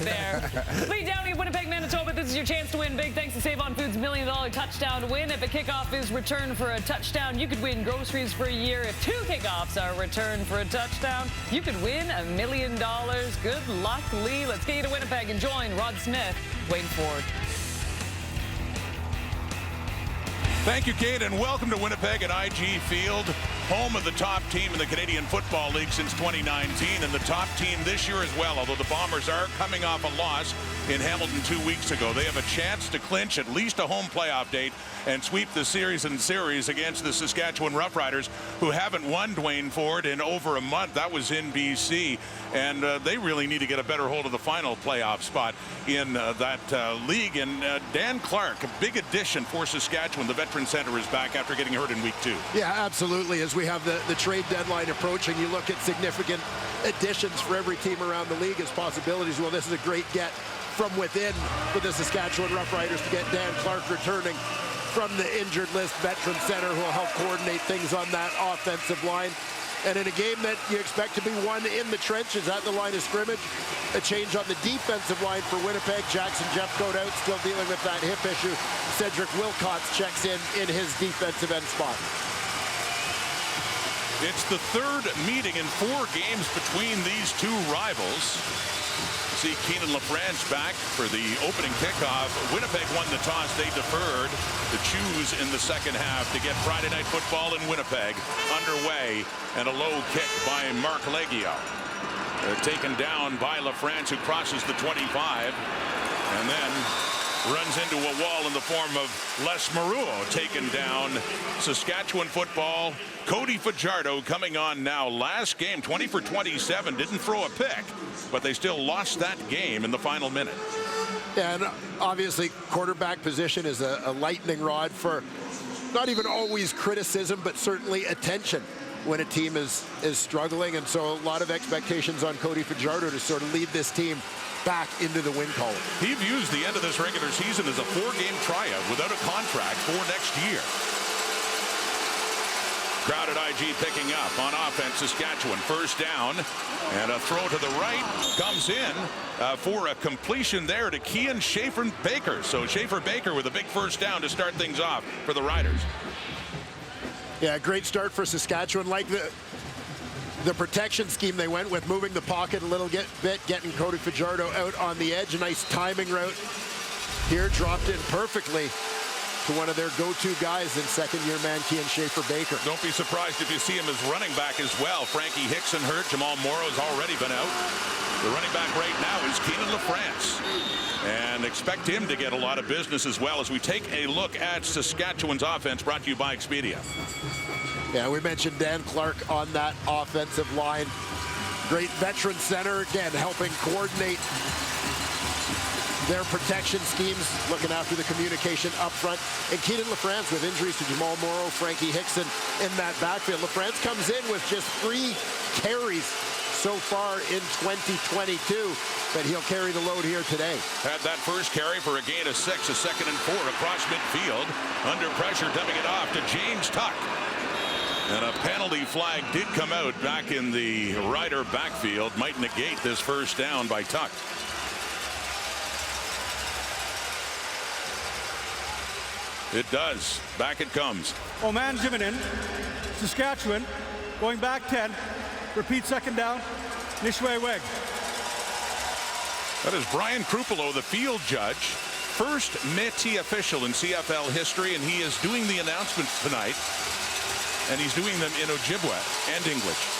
there. Lee Downey of Winnipeg, Manitoba. This is your chance to win big thanks to Save On Foods' $1 Million touchdown win. If a kickoff is returned for a touchdown, you could win groceries for a year. If 2 kickoffs are returned for a touchdown, you could win $1 million. Good luck, Lee. Let's get you to Winnipeg and join Rod Smith, Wayne Ford. Thank you, Kate, and welcome to Winnipeg at IG Field, home of the top team in the Canadian Football League since 2019, and the top team this year as well, although the Bombers are coming off a loss in Hamilton 2 weeks ago. They have a chance to clinch at least a home playoff date and sweep the series against the Saskatchewan Roughriders, who haven't won, Dwayne Ford, in over a month. That was in BC, and they really need to get a better hold of the final playoff spot in that league. And Dan Clark, a big addition for Saskatchewan. The veteran center is back after getting hurt in week 2. Yeah, absolutely. As we have the trade deadline approaching, you look at significant additions for every team around the league as possibilities. Well, this is a great get from within for the Saskatchewan Roughriders to get Dan Clark returning from the injured list veteran center who will help coordinate things on that offensive line. And in a game that you expect to be won in the trenches at the line of scrimmage, a change on the defensive line for Winnipeg. Jackson Jeffcoat out, still dealing with that hip issue. Cedric Wilcox checks in his defensive end spot. It's the third meeting in 4 games between these two rivals. See Keenan LaFrance back for the opening kickoff. Winnipeg won the toss. They deferred to choose in the second half to get Friday Night Football in Winnipeg underway. And a low kick by Mark Leggio. Taken down by LaFrance, who crosses the 25 and then runs into a wall in the form of Les Maruo, taken down. Saskatchewan football. Cody Fajardo coming on now. Last game, 20 for 27, didn't throw a pick, but they still lost that game in the final minute. And obviously, quarterback position is a lightning rod for not even always criticism, but certainly attention when a team is struggling. And so a lot of expectations on Cody Fajardo to sort of lead this team back into the win column. He views the end of this regular season as a 4-game tryout without a contract for next year. Crowd at IG picking up on offense. Saskatchewan first down, and a throw to the right comes in for a completion there to Kean Schaefer-Baker. So Schaefer-Baker with a big first down to start things off for the Riders. Yeah, great start for Saskatchewan. Like the protection scheme they went with, moving the pocket a little bit, getting Cody Fajardo out on the edge. A nice timing route here, dropped in perfectly to one of their go-to guys in second-year man Kean Schaefer-Baker. Don't be surprised if you see him as running back as well. Frankie Hickson hurt. Jamal Morrow's already been out. The running back right now is Keenan LaFrance. And expect him to get a lot of business as well as we take a look at Saskatchewan's offense, brought to you by Expedia. Yeah, we mentioned Dan Clark on that offensive line. Great veteran center, again, helping coordinate their protection schemes, looking after the communication up front. And Keenan LaFrance with injuries to Jamal Morrow, Frankie Hickson in that backfield. LaFrance comes in with just 3 carries so far in 2022, but he'll carry the load here today. Had that first carry for a gain of 6, a second and 4 across midfield. Under pressure, dumping it off to James Tuck. And a penalty flag did come out back in the Rider backfield. Might negate this first down by Tuck. It does. Back it comes. Oman Jiminin, Saskatchewan, going back 10. Repeat second down. Nishwe Weg. That is Brian Krupelo, the field judge. First Métis official in CFL history, and he is doing the announcements tonight. And he's doing them in Ojibwe and English.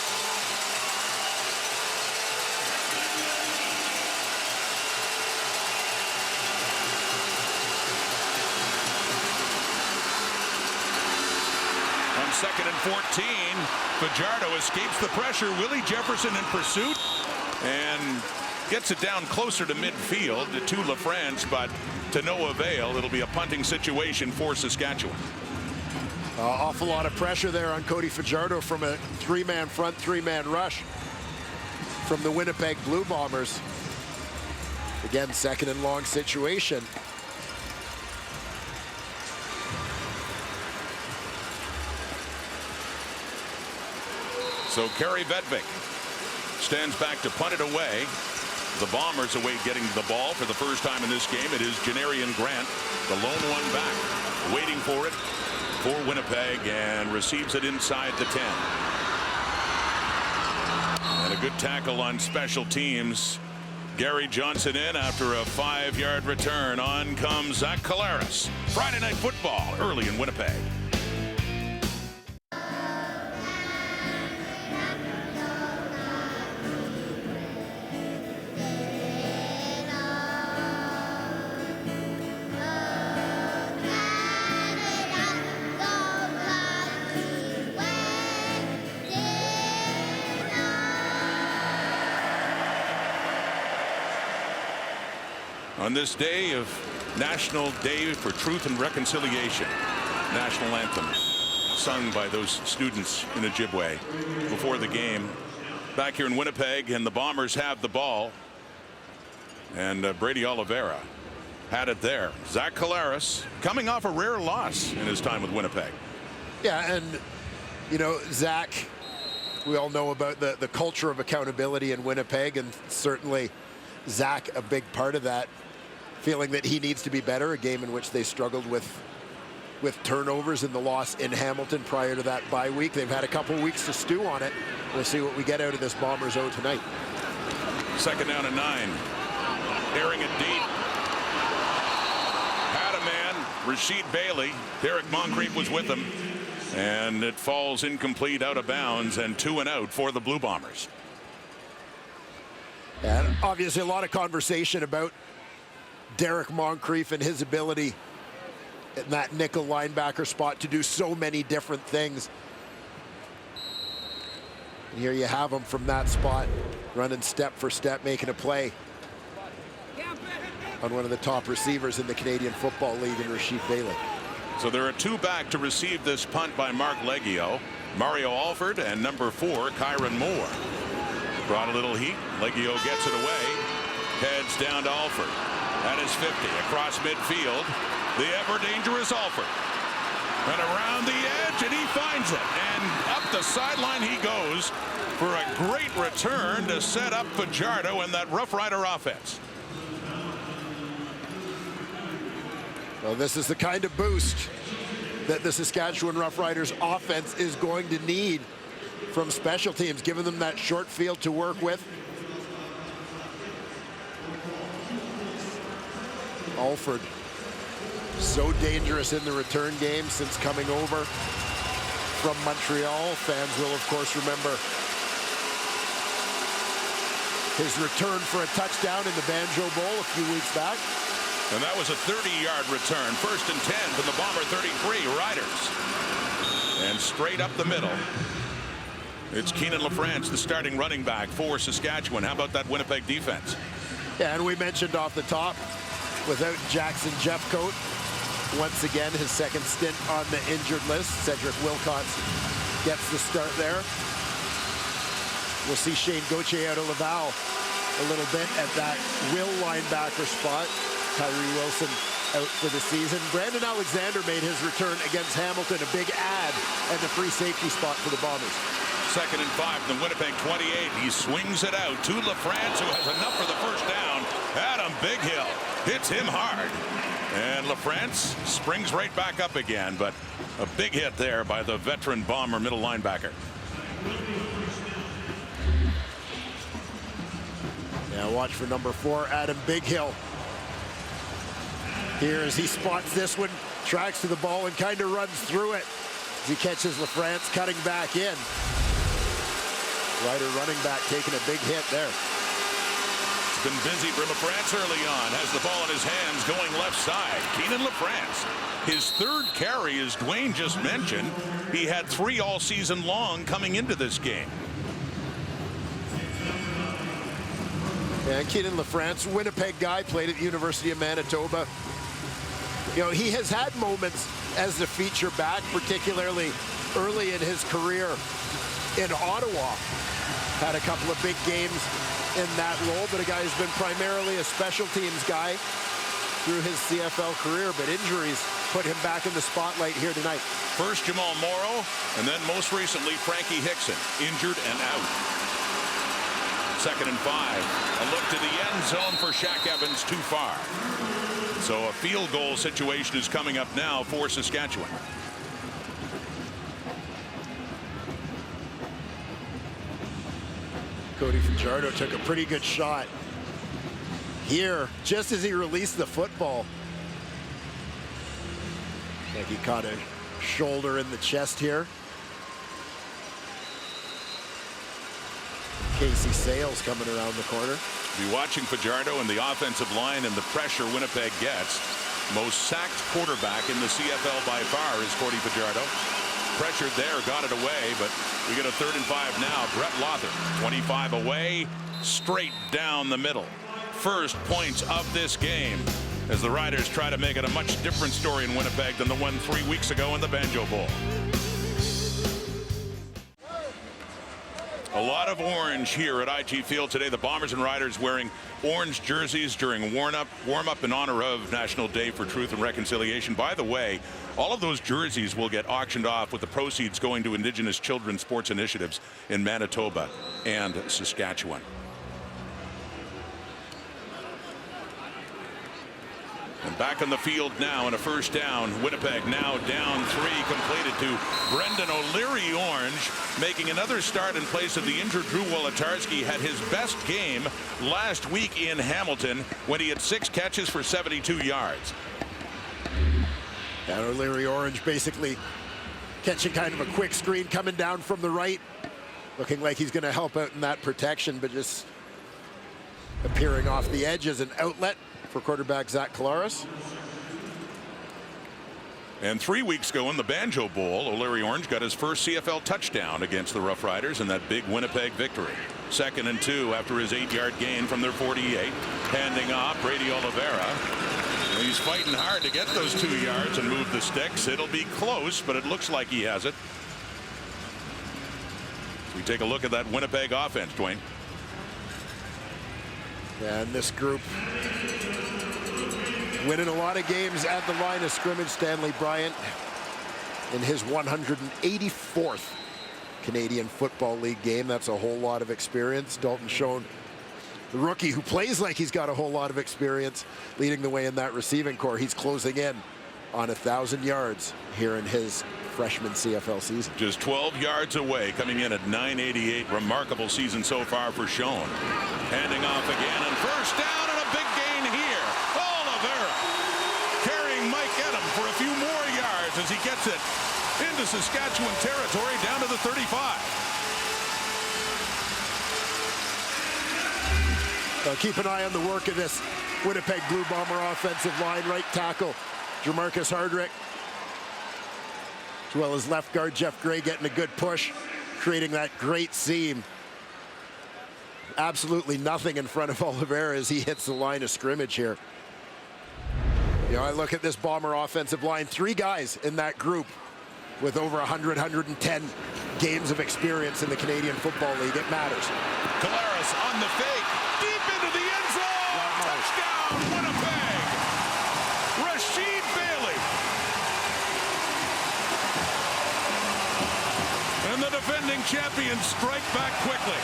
Second and 14. Fajardo escapes the pressure. Willie Jefferson in pursuit and gets it down closer to midfield to LaFrance, but to no avail. It'll be a punting situation for Saskatchewan. Awful lot of pressure there on Cody Fajardo from a 3-man front, 3-man rush from the Winnipeg Blue Bombers. Again, second and long situation. So Kerry Vedvik stands back to punt it away. the Bombers await getting the ball for the first time in this game. It is Janarian Grant, the lone one back, waiting for it for Winnipeg, and receives it inside the 10. And a good tackle on special teams. Gary Johnson in after a 5-yard return. On comes Zach Collaros. Friday Night Football early in Winnipeg. On this day of National Day for Truth and Reconciliation, national anthem sung by those students in Ojibwe before the game. Back here in Winnipeg, and the Bombers have the ball. And Brady Oliveira had it there. Zach Collaros coming off a rare loss in his time with Winnipeg. Yeah, and, you know, Zach, we all know about the culture of accountability in Winnipeg, and certainly Zach a big part of that. Feeling that he needs to be better, a game in which they struggled with turnovers in the loss in Hamilton prior to that bye week. They've had a couple weeks to stew on it. We'll see what we get out of this Bombers O tonight. 2nd down and 9. Airing it deep. Had a man, Rasheed Bailey. Derek Moncrief was with him. And it falls incomplete, out of bounds, and 2 and out for the Blue Bombers. And obviously a lot of conversation about Derek Moncrief and his ability in that nickel linebacker spot to do so many different things. And here you have him from that spot, running step for step, making a play on one of the top receivers in the Canadian Football League in Rasheed Bailey. So there are 2 back to receive this punt by Mark Leggio. Mario Alford and number 4, Kyron Moore. Brought a little heat. Leggio gets it away. Heads down to Alford. At his 50, across midfield, the ever-dangerous Alford. And around the edge, and he finds it. And up the sideline he goes for a great return to set up Fajardo and that Rough Rider offense. Well, this is the kind of boost that the Saskatchewan Roughriders offense is going to need from special teams, giving them that short field to work with. Alford, so dangerous in the return game since coming over from Montreal. Fans will, of course, remember his return for a touchdown in the Banjo Bowl a few weeks back. And that was a 30-yard return. 1st and 10 from the Bomber 33 Riders. And straight up the middle. It's Keenan LaFrance, the starting running back for Saskatchewan. How about that Winnipeg defense? Yeah, and we mentioned off the top, without Jackson Jeffcoat, once again his 2nd stint on the injured list. Cedric Wilcox gets the start there. We'll see Shane Gauthier out of Laval a little bit at that will linebacker spot. Tyree Wilson out for the season. Brandon Alexander made his return against Hamilton, a big add, and the free safety spot for the Bombers. 2nd and 5 from the Winnipeg 28. He swings it out to LaFrance, who has enough for the first down. Adam Bighill hits him hard. And LaFrance springs right back up again, but a big hit there by the veteran Bomber middle linebacker. Now watch for number 4, Adam Bighill. Here as he spots this one, tracks to the ball and kind of runs through it as he catches LaFrance cutting back in. Rider running back taking a big hit there. It's been busy for LaFrance early on. Has the ball in his hands going left side. Keenan LaFrance. His 3rd carry, as Dwayne just mentioned. He had 3 all season long coming into this game. And Keenan LaFrance, Winnipeg guy, played at the University of Manitoba. You know, he has had moments as the feature back, particularly early in his career in Ottawa. Had a couple of big games in that role, but a guy who's been primarily a special teams guy through his CFL career, but injuries put him back in the spotlight here tonight. First Jamal Morrow, and then most recently Frankie Hickson, injured and out. 2nd and 5. A look to the end zone for Shaq Evans, too far. So a field goal situation is coming up now for Saskatchewan. Cody Fajardo took a pretty good shot here just as he released the football. I think he caught a shoulder in the chest here. Casey Sales coming around the corner. Be watching Fajardo and the offensive line and the pressure Winnipeg gets. Most sacked quarterback in the CFL by far is Cody Fajardo. Pressured there, got it away, but we get a 3rd and 5 now. Brett Lother, 25 away, straight down the middle. First points of this game as the Riders try to make it a much different story in Winnipeg than the one 3 weeks ago in the Banjo Bowl. A lot of orange here at IG Field today. The Bombers and Riders wearing orange jerseys during warm-up in honor of National Day for Truth and Reconciliation. By the way, all of those jerseys will get auctioned off with the proceeds going to Indigenous children's sports initiatives in Manitoba and Saskatchewan. And back on the field now in a 1st down. Winnipeg now down 3, completed to Brendan O'Leary Orange, making another start in place of the injured Drew Wolotarski. Had his best game last week in Hamilton when he had 6 catches for 72 yards. And O'Leary Orange basically catching kind of a quick screen coming down from the right. Looking like he's going to help out in that protection, but just appearing off the edge as an outlet for quarterback Zach Collaros. And 3 weeks ago in the Banjo Bowl, O'Leary Orange got his first CFL touchdown against the Roughriders in that big Winnipeg victory. 2nd and 2 after his 8-yard gain from their 48. Handing off Brady Oliveira. He's fighting hard to get those 2 yards and move the sticks. It'll be close, but it looks like he has it. We take a look at that Winnipeg offense, Dwayne. And this group winning a lot of games at the line of scrimmage. Stanley Bryant in his 184th Canadian Football League game. That's a whole lot of experience. Dalton Schoen, the rookie who plays like he's got a whole lot of experience, leading the way in that receiving corps. He's closing in on 1,000 yards here in his freshman CFL season. Just 12 yards away, coming in at 988. Remarkable season so far for Schoen. Handing off again, and 1st down, and a big gain here. Oliveira carrying Mike Edam for a few more yards as he gets it into Saskatchewan territory down to the 35. Keep an eye on the work of this Winnipeg Blue Bomber offensive line. Right tackle Jamarcus Hardrick, as well as left guard Jeff Gray getting a good push, creating that great seam. Absolutely nothing in front of Oliveira as he hits the line of scrimmage here. You know, I look at this Bomber offensive line, 3 guys in that group with over 100, 110 games of experience in the Canadian Football League. It matters. Collaros on the fake, deep into the end zone. Wow. Touchdown, Winnipeg. Rasheed Bailey. And the defending champions strike back quickly.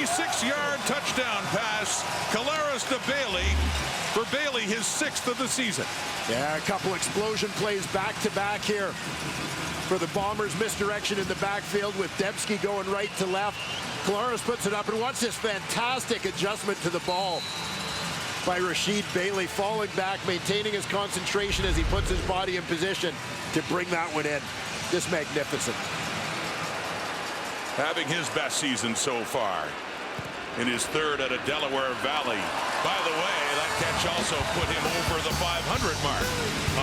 Six-yard touchdown pass, Collaros to Bailey. For Bailey, his 6th of the season. Yeah, a couple explosion plays back-to-back here for the Bombers. Misdirection in the backfield with Debsky going right to left. Collaros puts it up, and watch this fantastic adjustment to the ball by Rasheed Bailey, falling back, maintaining his concentration as he puts his body in position to bring that one in. Just magnificent. Having his best season so far in his 3rd at a Delaware Valley. By the way, that catch also put him over the 500 mark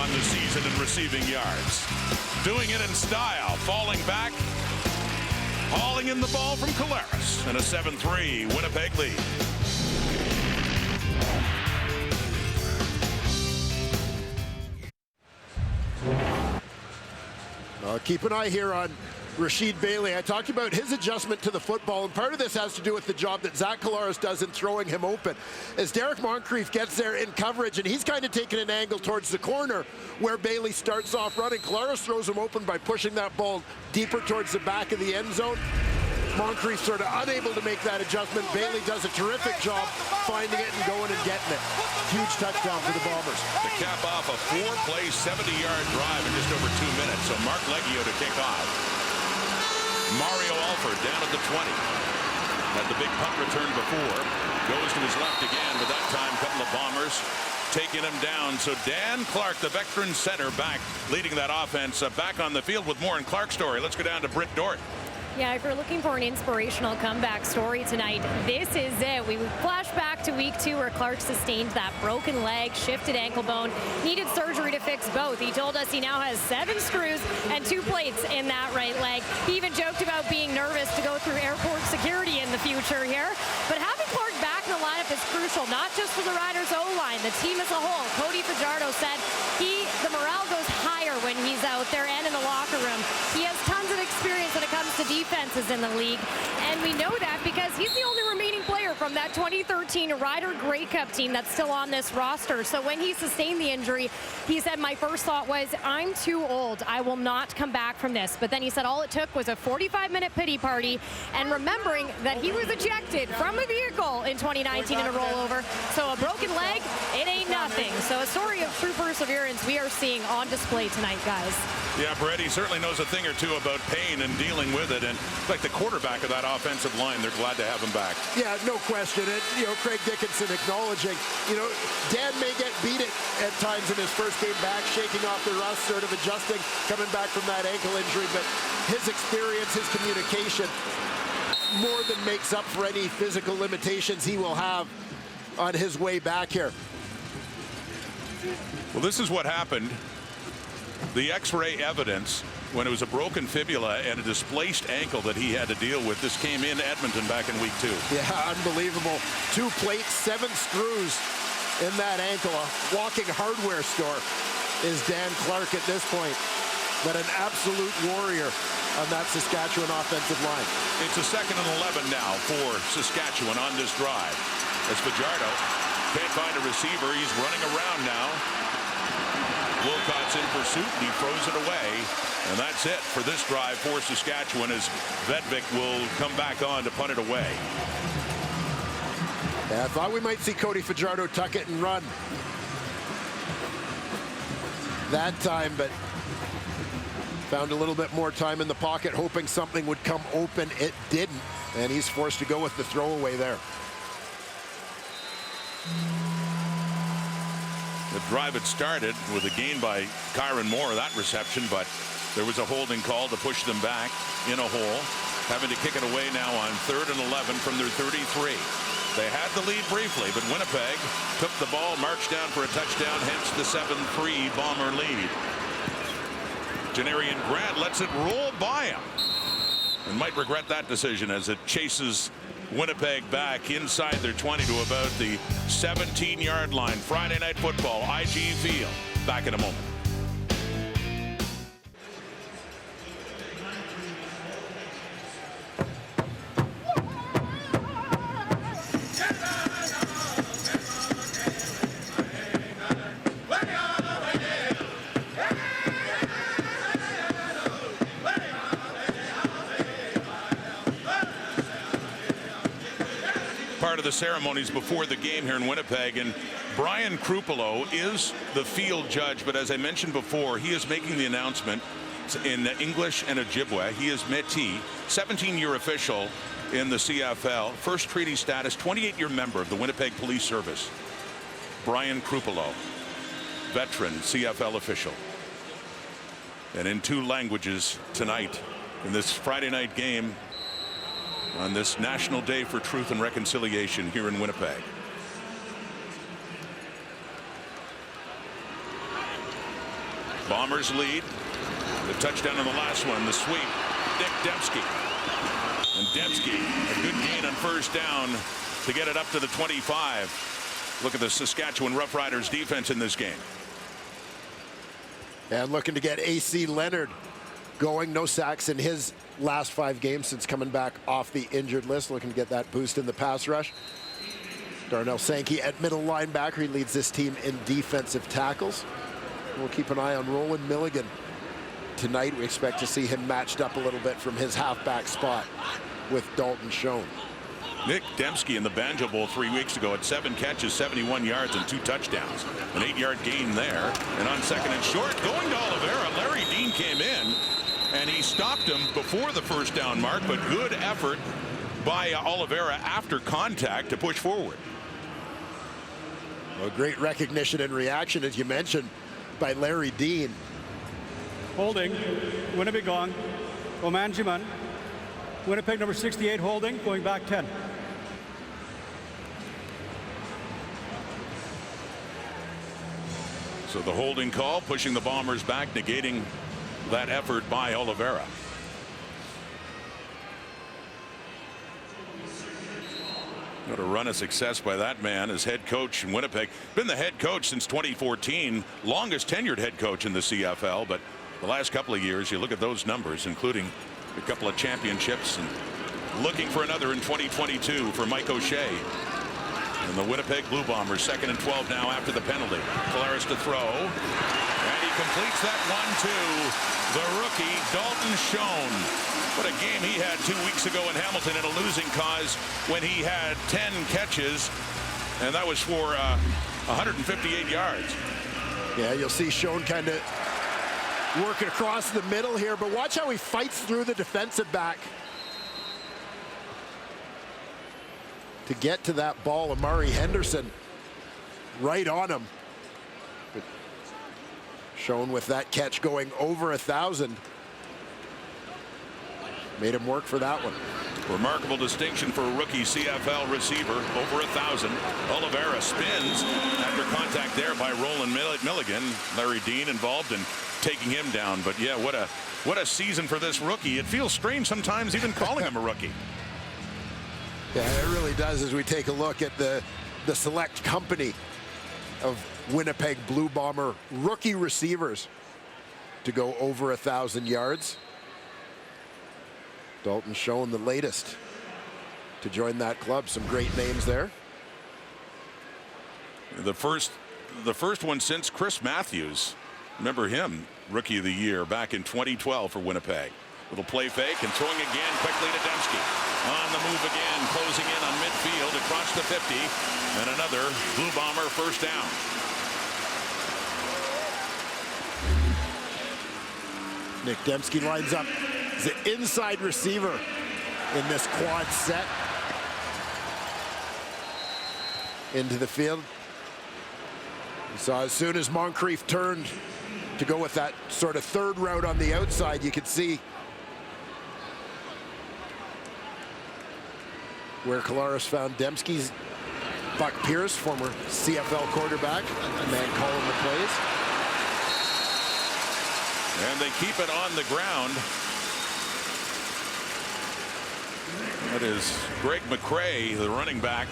on the season in receiving yards. Doing it in style, falling back, hauling in the ball from Collaros, and a 7-3 Winnipeg lead. Keep an eye here on Rasheed Bailey. I talked about his adjustment to the football, and part of this has to do with the job that Zach Collaros does in throwing him open. As Derek Moncrief gets there in coverage, and he's kind of taking an angle towards the corner where Bailey starts off running. Collaros throws him open by pushing that ball deeper towards the back of the end zone. Moncrief sort of unable to make that adjustment. Bailey does a terrific job finding it and going and getting it. Huge touchdown for the Bombers. To cap off a 4-play, 70-yard drive in just over 2 minutes. So Mark Leggio to kick off. Mario Alford down at the 20. Had the big punt return before. Goes to his left again, but that time a couple of Bombers taking him down. So Dan Clark, the veteran center, back leading that offense, back on the field with more in Clark's story. Let's go down to Britt Dort. Yeah, if you're looking for an inspirational comeback story tonight, this is it. We flash back to week 2 where Clark sustained that broken leg, shifted ankle bone, needed surgery to fix both. He told us he now has 7 screws and 2 plates in that right leg. He even joked about being nervous to go through airport security in the future here. But having Clark back in the lineup is crucial, not just for the Riders O-line, the team as a whole. Cody Fajardo said the morale goes higher when he's out there and in the locker room. He has tons of experience when it comes to defenses in the league, and we know that because he's the only remaining player from that 2013 Rider Grey Cup team that's still on this roster. So when he sustained the injury, he said, my first thought was, I'm too old. I will not come back from this. But then he said all it took was a 45-minute pity party, and remembering that he was ejected from a vehicle in 2019 in a rollover. So a broken leg, it ain't nothing. So a story of true perseverance we are seeing on display tonight, guys. Yeah, Brett, he certainly knows a thing or two about pain and dealing with it. And like the quarterback of that offensive line, they're glad to have him back. Yeah, no question. And, Craig Dickinson acknowledging, Dan may get beat at times in his first game back, shaking off the rust, sort of adjusting, coming back from that ankle injury. But his experience, his communication, more than makes up for any physical limitations he will have on his way back here. Well, this is what happened. The X-ray evidence, when it was a broken fibula and a displaced ankle that he had to deal with, this came in Edmonton back in week 2. Yeah, unbelievable. 2 plates, 7 screws in that ankle. A walking hardware store is Dan Clark at this point, but an absolute warrior on that Saskatchewan offensive line. It's a 2nd and 11 now for Saskatchewan on this drive. As Fajardo can't find a receiver, he's running around now. Wilcott's in pursuit, and he throws it away. And that's it for this drive for Saskatchewan, as Vedvik will come back on to punt it away. Yeah, I thought we might see Cody Fajardo tuck it and run that time, but found a little bit more time in the pocket, hoping something would come open. It didn't, and he's forced to go with the throwaway there. The drive had started with a gain by Kyron Moore, that reception, but there was a holding call to push them back in a hole. Having to kick it away now on 3rd and 11 from their 33. They had the lead briefly, but Winnipeg took the ball, marched down for a touchdown, hence the 7-3 Bomber lead. Janarian Grant lets it roll by him and might regret that decision as it chases Winnipeg back inside their 20 to about the 17-yard line. Friday Night Football, IG Field. Back in a moment. Part of the ceremonies before the game here in Winnipeg, and Brian Krupolo is the field judge, but as I mentioned before, he is making the announcement in English and Ojibwe. He is Métis, 17-year official in the CFL, first treaty status, 28-year member of the Winnipeg Police Service. Brian Krupolo, veteran CFL official, and in 2 languages tonight in this Friday night game on this National Day for Truth and Reconciliation here in Winnipeg. Bombers lead. The touchdown on the last one, the sweep. Nick Dembski. And Dembski, a good gain on first down to get it up to the 25. Look at the Saskatchewan Roughriders defense in this game. And looking to get AC Leonard going. No sacks in his last 5 games since coming back off the injured list. Looking to get that boost in the pass rush. Darnell Sankey at middle linebacker. He leads this team in defensive tackles. We'll keep an eye on Roland Milligan. Tonight we expect to see him matched up a little bit from his halfback spot with Dalton Schoen. Nick Dembski in the Banjo Bowl 3 weeks ago had 7 catches, 71 yards, and 2 touchdowns. An 8-yard gain there. And on second and short, going to Oliveira, Larry Dean came in, and he stopped him before the first down mark, but good effort by Oliveira after contact to push forward. Well, great recognition and reaction, as you mentioned, by Larry Dean. Holding, Winnipeg gone. Omanjiman. Winnipeg number 68 holding, going back 10. So the holding call, pushing the Bombers back, negating that effort by Oliveira. What a run of success by that man as head coach in Winnipeg. Been the head coach since 2014, longest tenured head coach in the CFL, but the last couple of years, you look at those numbers, including a couple of championships, and looking for another in 2022 for Mike O'Shea. And the Winnipeg Blue Bombers, 2nd and 12 now after the penalty. Collaros to throw, and he completes that one to the rookie Dalton Schoen. What a game he had 2 weeks ago in Hamilton in a losing cause when he had 10 catches, and that was for 158 yards. Yeah, you'll see Schoen kind of working across the middle here, but watch how he fights through the defensive back to get to that ball. Amari Henderson right on him. But Schoen with that catch going over 1,000. Made him work for that one. Remarkable distinction for a rookie CFL receiver, over 1,000. Oliveira spins after contact there by Roland Milligan. Larry Dean involved in taking him down. But yeah, what a season for this rookie. It feels strange sometimes even calling him a rookie. Yeah, it really does as we take a look at the select company of Winnipeg Blue Bomber rookie receivers to go over 1,000 yards. Dalton Schoen, the latest to join that club. Some great names there. The first one since Chris Matthews. Remember him, Rookie of the Year back in 2012 for Winnipeg. Little play fake and throwing again quickly to Dembski. On the move again, closing in on midfield across the 50, and another Blue Bomber first down. Nick Dembski lines up as an inside receiver in this quad set. Into the field. You saw as soon as Moncrief turned to go with that sort of third route on the outside, you could see where Collaros found Dembski's. Buck Pierce, former CFL quarterback, man calling the plays. And they keep it on the ground. That is Greg McCrae, the running back,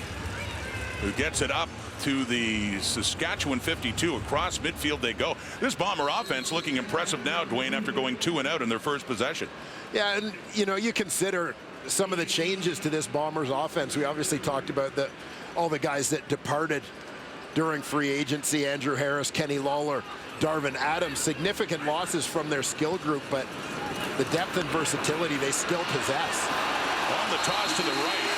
who gets it up to the Saskatchewan 52. Across midfield they go. This Bomber offense looking impressive now, Dwayne, after going 2 and out in their first possession. Yeah, and you know, you consider some of the changes to this Bombers offense. We obviously talked about all the guys that departed during free agency. Andrew Harris, Kenny Lawler, Darvin Adams. Significant losses from their skill group, but the depth and versatility they still possess. On the toss to the right,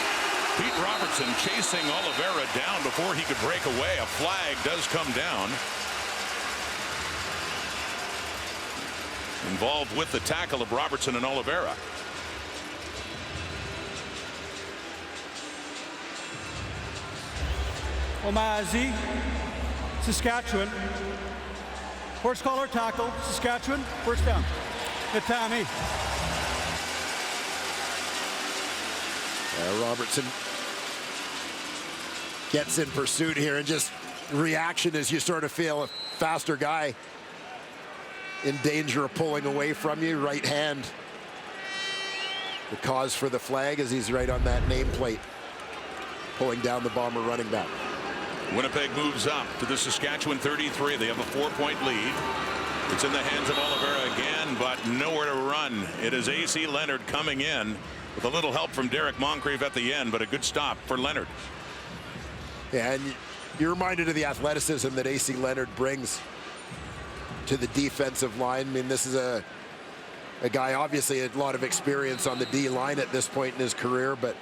Pete Robertson chasing Oliveira down before he could break away. A flag does come down. Involved with the tackle of Robertson and Oliveira. Omazi, Saskatchewan. Horse collar tackle, Saskatchewan, first down. Itami. Robertson gets in pursuit here, and just reaction as you sort of feel a faster guy in danger of pulling away from you. Right hand, the cause for the flag, as he's right on that nameplate, pulling down the Bomber running back. Winnipeg moves up to the Saskatchewan 33. They have a 4-point lead. It's in the hands of Oliveira again, but nowhere to run. It is A.C. Leonard coming in with a little help from Derek Moncrief at the end, but a good stop for Leonard. Yeah, and you're reminded of the athleticism that A.C. Leonard brings to the defensive line. I mean, this is a guy, obviously, a lot of experience on the D line at this point in his career, but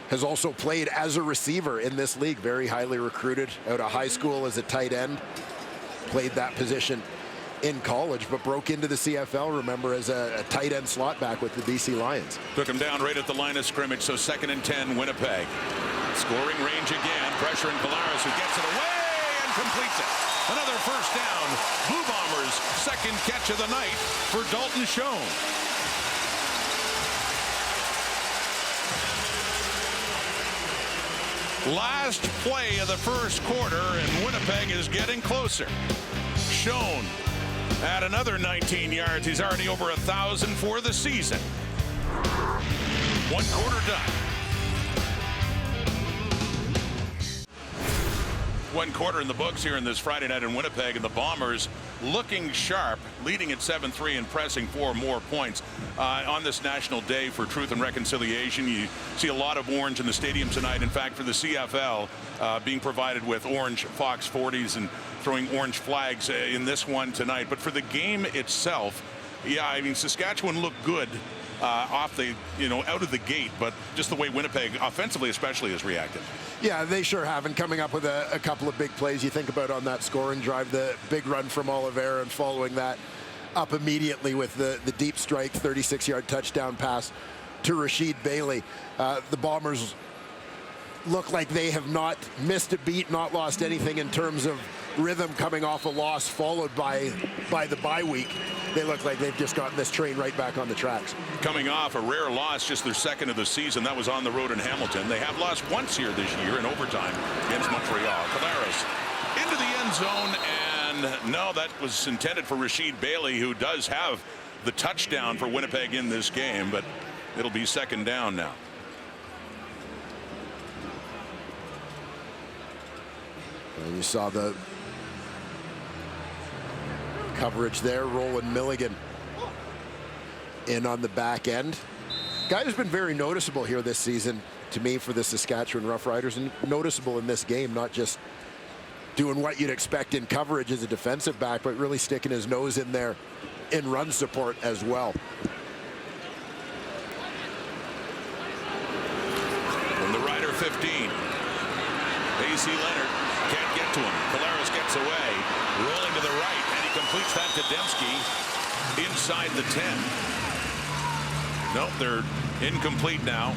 has also played as a receiver in this league. Very highly recruited out of high school as a tight end. Played that position in college, but broke into the CFL, remember, as a tight end slot back with the BC Lions. Took him down right at the line of scrimmage, so 2nd and 10, Winnipeg. Scoring range again. Pressure in Collaros, who gets it away and completes it. Another first down. Blue Bombers' 2nd catch of the night for Dalton Schoen. Last play of the first quarter, and Winnipeg is getting closer. Schoen at another 19 yards. He's already over 1,000 for the season. 1 quarter done. 1 quarter in the books here in this Friday night in Winnipeg, and the Bombers looking sharp, leading at 7-3 and pressing 4 more points. On this National Day for Truth and Reconciliation, you see a lot of orange in the stadium tonight. In fact, for the CFL, being provided with orange Fox 40s and throwing orange flags in this one tonight. But for the game itself, yeah, I mean, Saskatchewan looked good off the, out of the gate, but just the way Winnipeg, offensively especially, has reacted. Yeah, they sure have, and coming up with a couple of big plays. You think about on that scoring drive, the big run from Oliveira, and following that up immediately with the deep strike 36-yard touchdown pass to Rashid Bailey. The Bombers look like they have not missed a beat, not lost anything in terms of rhythm, coming off a loss followed by the bye week. They look like they've just gotten this train right back on the tracks. Coming off a rare loss, just their 2nd of the season. That was on the road in Hamilton. They have lost once here this year in overtime against Montreal. Collaros into the end zone, and no, that was intended for Rashid Bailey, who does have the touchdown for Winnipeg in this game, but it'll be 2nd down now. And you saw the coverage there. Roland Milligan in on the back end. Guy who's been very noticeable here this season to me for the Saskatchewan Roughriders, and noticeable in this game, not just doing what you'd expect in coverage as a defensive back, but really sticking his nose in there in run support as well. From the Rider 15, A.C. Leonard can't get to him. Collaros gets away, rolling to the right, and he completes that to Dembski inside the 10. Nope, they're incomplete now.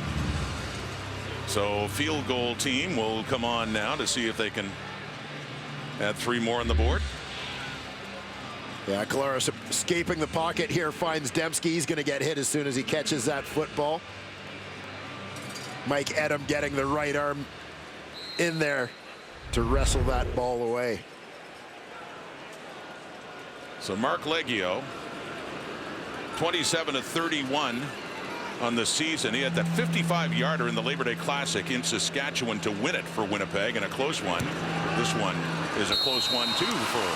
So field goal team will come on now to see if they can add 3 more on the board. Yeah, Collaros escaping the pocket here, finds Dembski. He's going to get hit as soon as he catches that football. Mike Edom getting the right arm in there to wrestle that ball away. So Mark Leggio, 27 of 31 on the season. He had that 55-yarder in the Labor Day Classic in Saskatchewan to win it for Winnipeg, and a close one. This one is a close one too for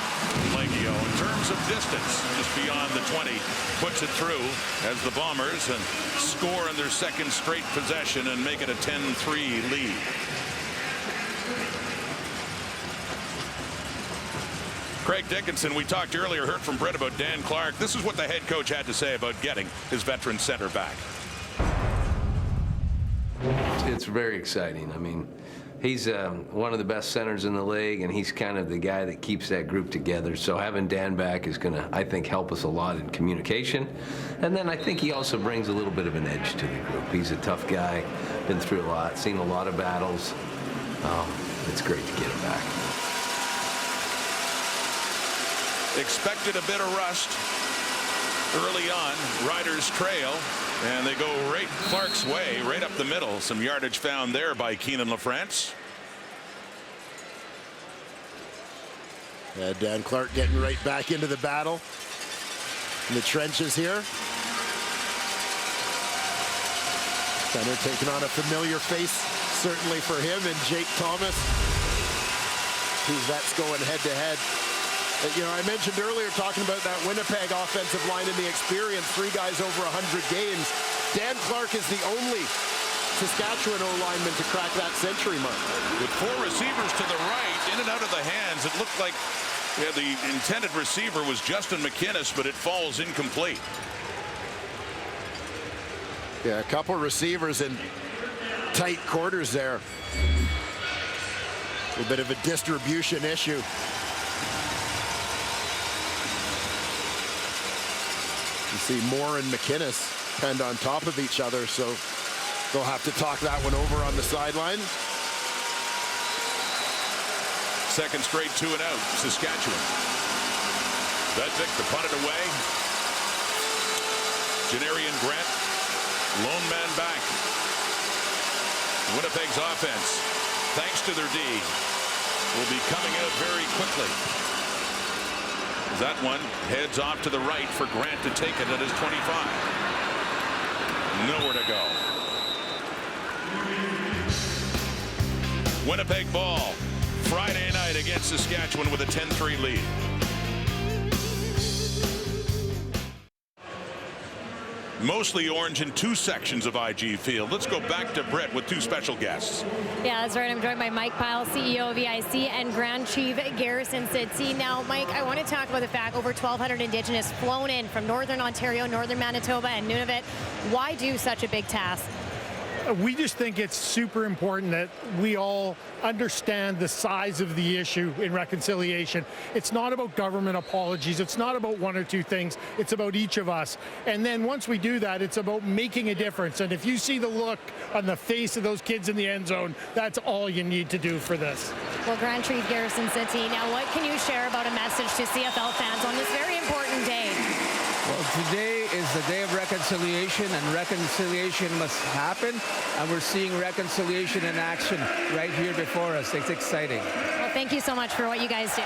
Leggio. In terms of distance, just beyond the 20, puts it through as the Bombers and score in their 2nd straight possession and make it a 10-3 lead. Craig Dickinson, we talked earlier, heard from Brett about Dan Clark. This is what the head coach had to say about getting his veteran center back. It's very exciting. I mean, he's one of the best centers in the league, and he's kind of the guy that keeps that group together. So having Dan back is going to, I think, help us a lot in communication. And then I think he also brings a little bit of an edge to the group. He's a tough guy, been through a lot, seen a lot of battles. It's great to get him back. Expected a bit of rust early on. Riders trail, and they go right Clark's way, right up the middle. Some yardage found there by Keenan LaFrance. Yeah, Dan Clark getting right back into the battle in the trenches here. Center taking on a familiar face, certainly for him, and Jake Thomas, whose that's going head to head You know, I mentioned earlier talking about that Winnipeg offensive line and the experience, 3 guys over 100 games. Dan Clark is the only Saskatchewan O-lineman to crack that century mark. With 4 receivers to the right, in and out of the hands, it looked like the intended receiver was Justin McInnes, but it falls incomplete. Yeah, a couple receivers in tight quarters there. A bit of a distribution issue. You see Moore and McInnes kind of on top of each other, so they'll have to talk that one over on the sideline. Second straight 2 and out, Saskatchewan. Bedvik to punt it away. Janarian Grant, lone man back. Winnipeg's offense, thanks to their D, will be coming out very quickly. That one heads off to the right for Grant to take it at his 25. Nowhere to go. Winnipeg ball. Friday night against Saskatchewan with a 10-3 lead. Mostly orange in 2 sections of IG Field. Let's go back to Brett with 2 special guests. Yeah, that's right. I'm joined by Mike Pyle, CEO of EIC, and Grand Chief Garrison City. Now, Mike, I want to talk about the fact over 1,200 Indigenous flown in from Northern Ontario, Northern Manitoba, and Nunavut. Why do such a big task? We just think it's super important that we all understand the size of the issue in reconciliation. It's not about government apologies. It's not about 1 or 2 things. It's about each of us. And then once we do that, it's about making a difference. And if you see the look on the face of those kids in the end zone, that's all you need to do for this. Well, Grand Chief Garrison City, now what can you share about a message to CFL fans on this very important day? Well, today is the day of reconciliation, and reconciliation must happen, and we're seeing reconciliation in action right here before us. It's exciting. Well, thank you so much for what you guys do.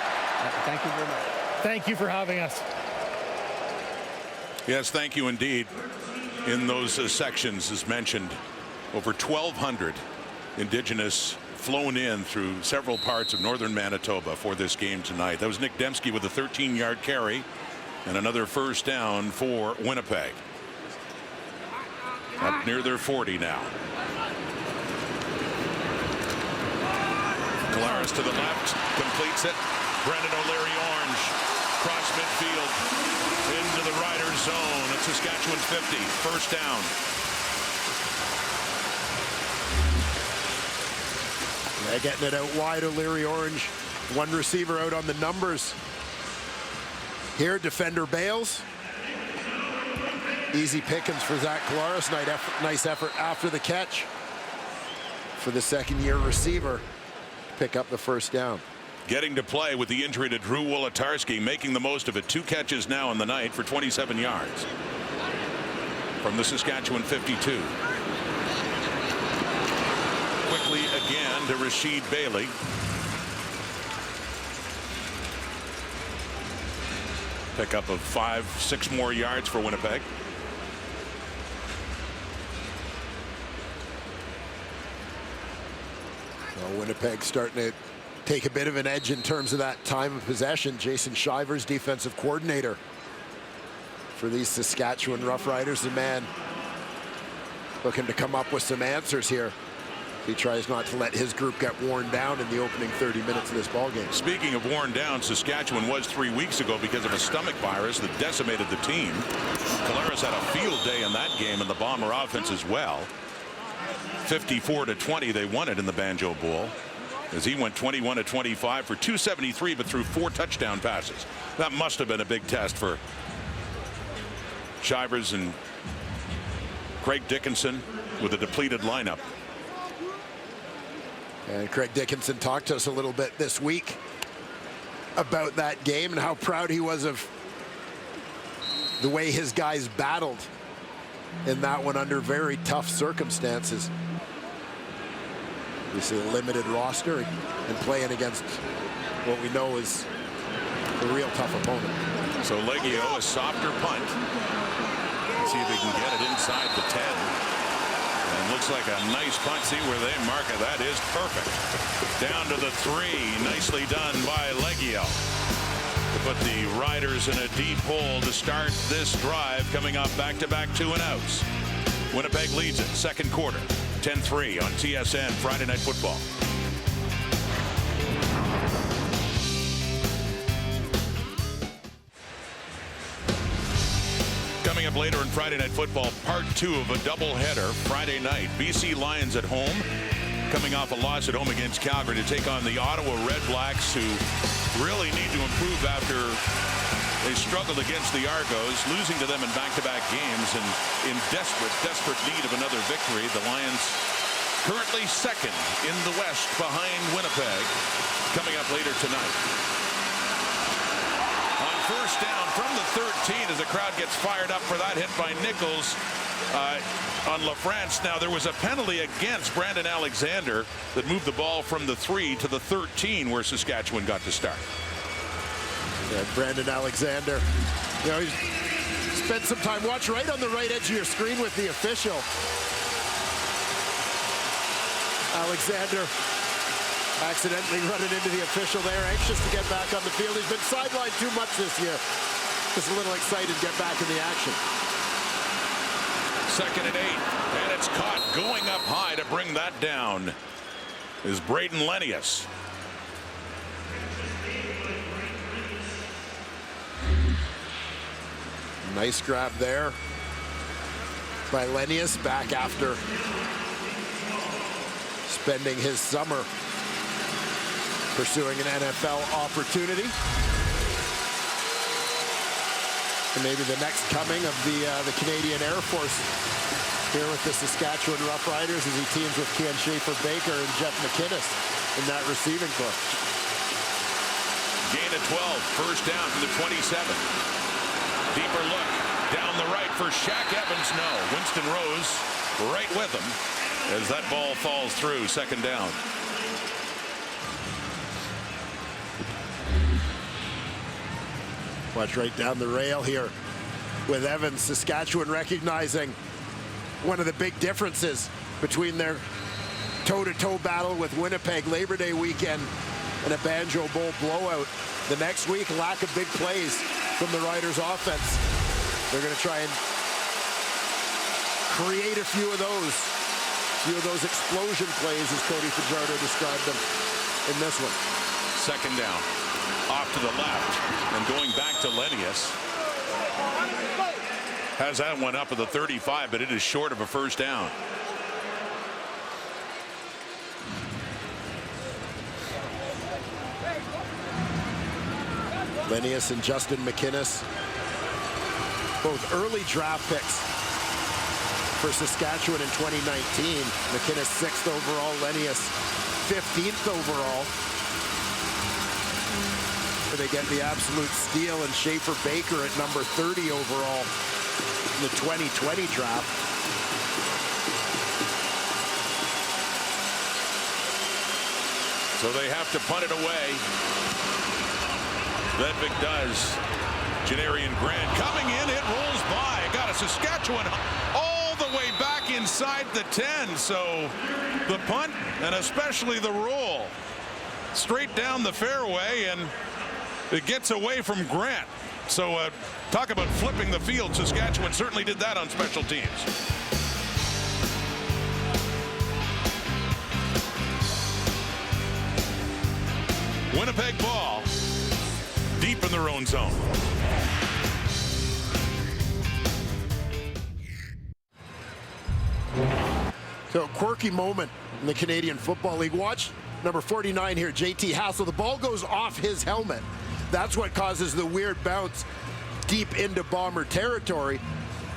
Thank you very much. Thank you for having us. Yes, thank you indeed. In those sections, as mentioned, over 1,200 Indigenous flown in through several parts of northern Manitoba for this game tonight. That was Nick Dembski with a 13-yard carry. And another first down for Winnipeg. Up near their 40 now. Collaros to the left, completes it. Brendan O'Leary Orange, cross midfield, into the Riders zone at Saskatchewan's 50. First down. Yeah, getting it out wide, O'Leary Orange. 1 receiver out on the numbers. Here, defender bails. Easy pickings for Zach Collaros. Nice effort after the catch for the 2nd-year receiver to pick up the first down. Getting to play with the injury to Drew Wolotarski, making the most of it. 2 catches now in the night for 27 yards. From the Saskatchewan 52. Quickly again to Rasheed Bailey. Pickup of 5-6 more yards for Winnipeg. Well, Winnipeg starting to take a bit of an edge in terms of that time of possession. Jason Shivers, defensive coordinator for these Saskatchewan Roughriders, the man looking to come up with some answers here. He tries not to let his group get worn down in the opening 30 minutes of this ballgame. Speaking of worn down, Saskatchewan was 3 weeks ago because of a stomach virus that decimated the team. Collaros had a field day in that game, and the Bomber offense as well. 54-20, they won it in the Banjo Bowl, as he went 21-25 for 273, but threw 4 touchdown passes. That must have been a big test for Shivers and Craig Dickinson with a depleted lineup. And Craig Dickinson talked to us a little bit this week about that game and how proud he was of the way his guys battled in that one under very tough circumstances. We see a limited roster and playing against what we know is a real tough opponent. So Leggio, a softer punt. Let's see if he can get it inside the 10. And looks like a nice punt. See where they mark it. That is perfect. Down to the 3. Nicely done by Leggio. to put the Riders in a deep hole to start this drive, coming off back-to-back 2-and-outs. Winnipeg leads it, second quarter, 10-3 on TSN Friday Night Football. Coming up later in Friday Night Football, part 2 of a doubleheader Friday night. BC Lions at home, coming off a loss at home against Calgary to take on the Ottawa Red Blacks, who really need to improve after they struggled against the Argos, losing to them in back-to-back games, and in desperate need of another victory. The Lions currently second in the West behind Winnipeg, coming up later tonight. On first down from the 13 as the crowd gets fired up for that hit by Nichols on LaFrance. Now, there was a penalty against Brandon Alexander that moved the ball from the 3 to the 13 where Saskatchewan got to start. Yeah, Brandon Alexander, you know, he's spent some time. Watch right on the right edge of your screen with the official. Alexander accidentally running into the official there, anxious to get back on the field. He's been sidelined too much this year. Just a little excited to get back in the action. Second and 8, and it's caught going up high to bring that down is Braden Lenius. Nice grab there by Lenius, back after spending his summer pursuing an NFL opportunity. And maybe the next coming of the Canadian Air Force here with the Saskatchewan Roughriders as he teams with Ken Schaefer-Baker and Jeff McInnes in that receiving corps. Gain of 12, first down from the 27. Deeper look down the right for Shaq Evans. No, Winston Rose right with him as that ball falls through, second down. Watch right down the rail here with Evans. Saskatchewan recognizing one of the big differences between their toe-to-toe battle with Winnipeg Labor Day weekend and a Banjo Bowl blowout. The next week, lack of big plays from the Riders offense. They're going to try and create a few of those explosion plays, as Cody Fajardo described them in this one. Second down, off to the left, and going back to Lenius. Has that one up at the 35, but it is short of a first down. Lenius and Justin McInnes, both early draft picks for Saskatchewan in 2019. McInnes 6th overall, Lenius 15th overall. They get the absolute steal and Schaefer-Baker at number 30 overall in the 2020 draft. So they have to punt it away. Vedvik does. Janarian Grant coming in, it rolls by. Got a Saskatchewan all the way back inside the 10. So the punt and especially the roll straight down the fairway, and it gets away from Grant. So talk about flipping the field. Saskatchewan certainly did that on special teams. Winnipeg ball deep in their own zone. So a quirky moment in the Canadian Football League. Watch number 49 here, JT Hassel. The ball goes off his helmet. That's what causes the weird bounce deep into Bomber territory.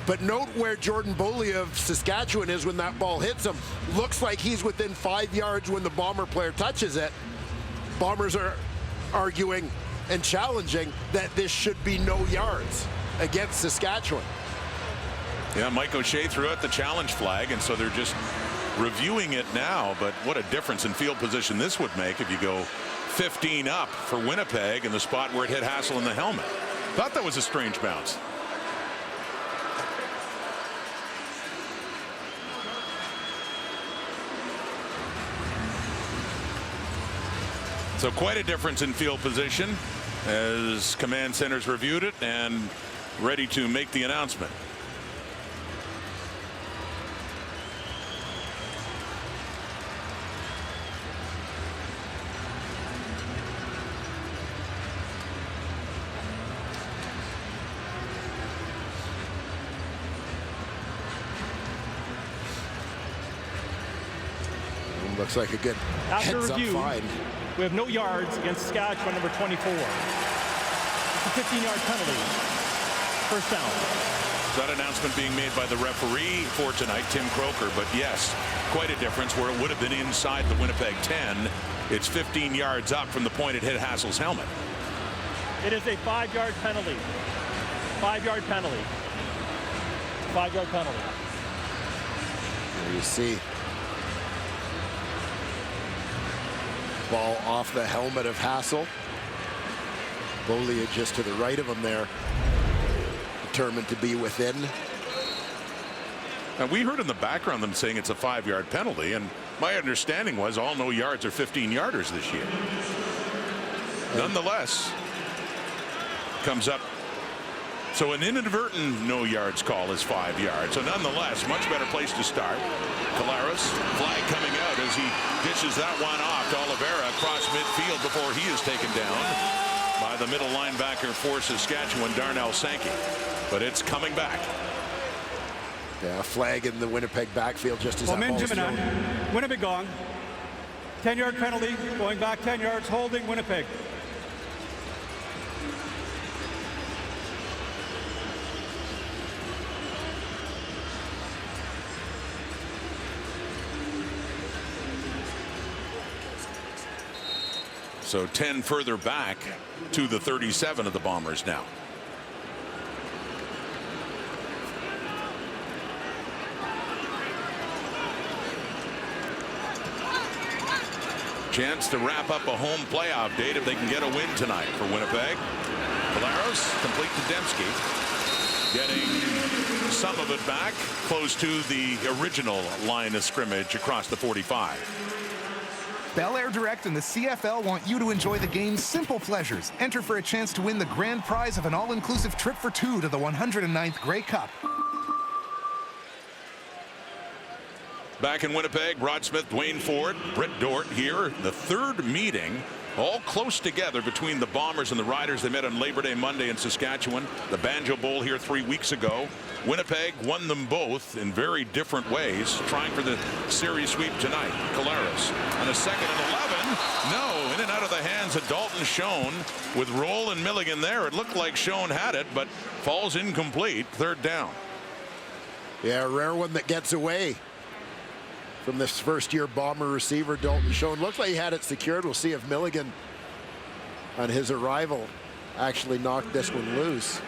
But note where Jordan Boley of Saskatchewan is when that ball hits him. Looks like he's within 5 yards when the Bomber player touches it. Bombers are arguing and challenging that this should be no yards against Saskatchewan. Yeah, Mike O'Shea threw out the challenge flag, and so they're just reviewing it now. But what a difference in field position this would make if you go 15 up for Winnipeg in the spot where it hit Hassel in the helmet. Thought that was a strange bounce. So quite a difference in field position. as command center's reviewed it and ready to make the announcement. Looks like a good After heads-up review, find. we have no yards against Saskatchewan, number 24. It's a 15-yard penalty. First down. That announcement being made by the referee for tonight, Tim Croker. But yes, quite a difference where it would have been inside the Winnipeg 10. It's 15 yards up from the point it hit Hassel's helmet. It is a 5-yard penalty. 5-yard penalty. 5-yard penalty. There you see. Ball off the helmet of Hassel. Beaulieu just to the right of him there. Determined to be within. And we heard in the background them saying it's a 5-yard penalty, and my understanding was all no yards are 15-yarders this year. Nonetheless, comes up. So an inadvertent no yards call is 5 yards. So nonetheless, much better place to start. Collaros, flag coming out as he dishes that one off to Oliveira across midfield before he is taken down by the middle linebacker for Saskatchewan, Darnell Sankey. But it's coming back. Yeah, flag in the Winnipeg backfield just as that ball's thrown. Winnipeg gong. 10-yard penalty, going back 10 yards, holding Winnipeg. So 10 further back to the 37 of the Bombers now. Chance to wrap up a home playoff date if they can get a win tonight for Winnipeg. Collaros complete to Dembski, getting some of it back close to the original line of scrimmage across the 45. Bel Air Direct and the CFL want you to enjoy the game's simple pleasures. Enter for a chance to win the grand prize of an all-inclusive trip for two to the 109th Grey Cup. Back in Winnipeg, Rod Smith, Dwayne Ford, Britt Dort here. The third meeting, all close together between the Bombers and the Riders. They met on Labor Day Monday in Saskatchewan. The Banjo Bowl here 3 weeks ago. Winnipeg won them both in very different ways, trying for the series sweep tonight. Collaros on a 2nd and 11. No, in and out of the hands of Dalton Schoen with Roll and Milligan there. It looked like Schoen had it, but falls incomplete. 3rd down. Yeah, a rare one that gets away from this first-year Bomber receiver, Dalton Schoen. Looks like he had it secured. We'll see if Milligan, on his arrival, actually knocked this one loose.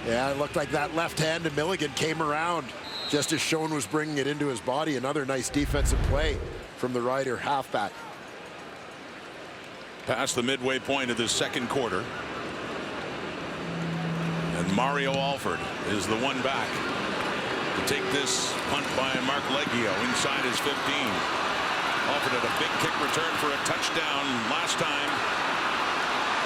Yeah, it looked like that left hand to Milligan came around just as Schoen was bringing it into his body. Another nice defensive play from the Rider halfback. Past the midway point of this second quarter. And Mario Alford is the one back to take this punt by Mark Leggio inside his 15. Alford had a big kick return for a touchdown last time.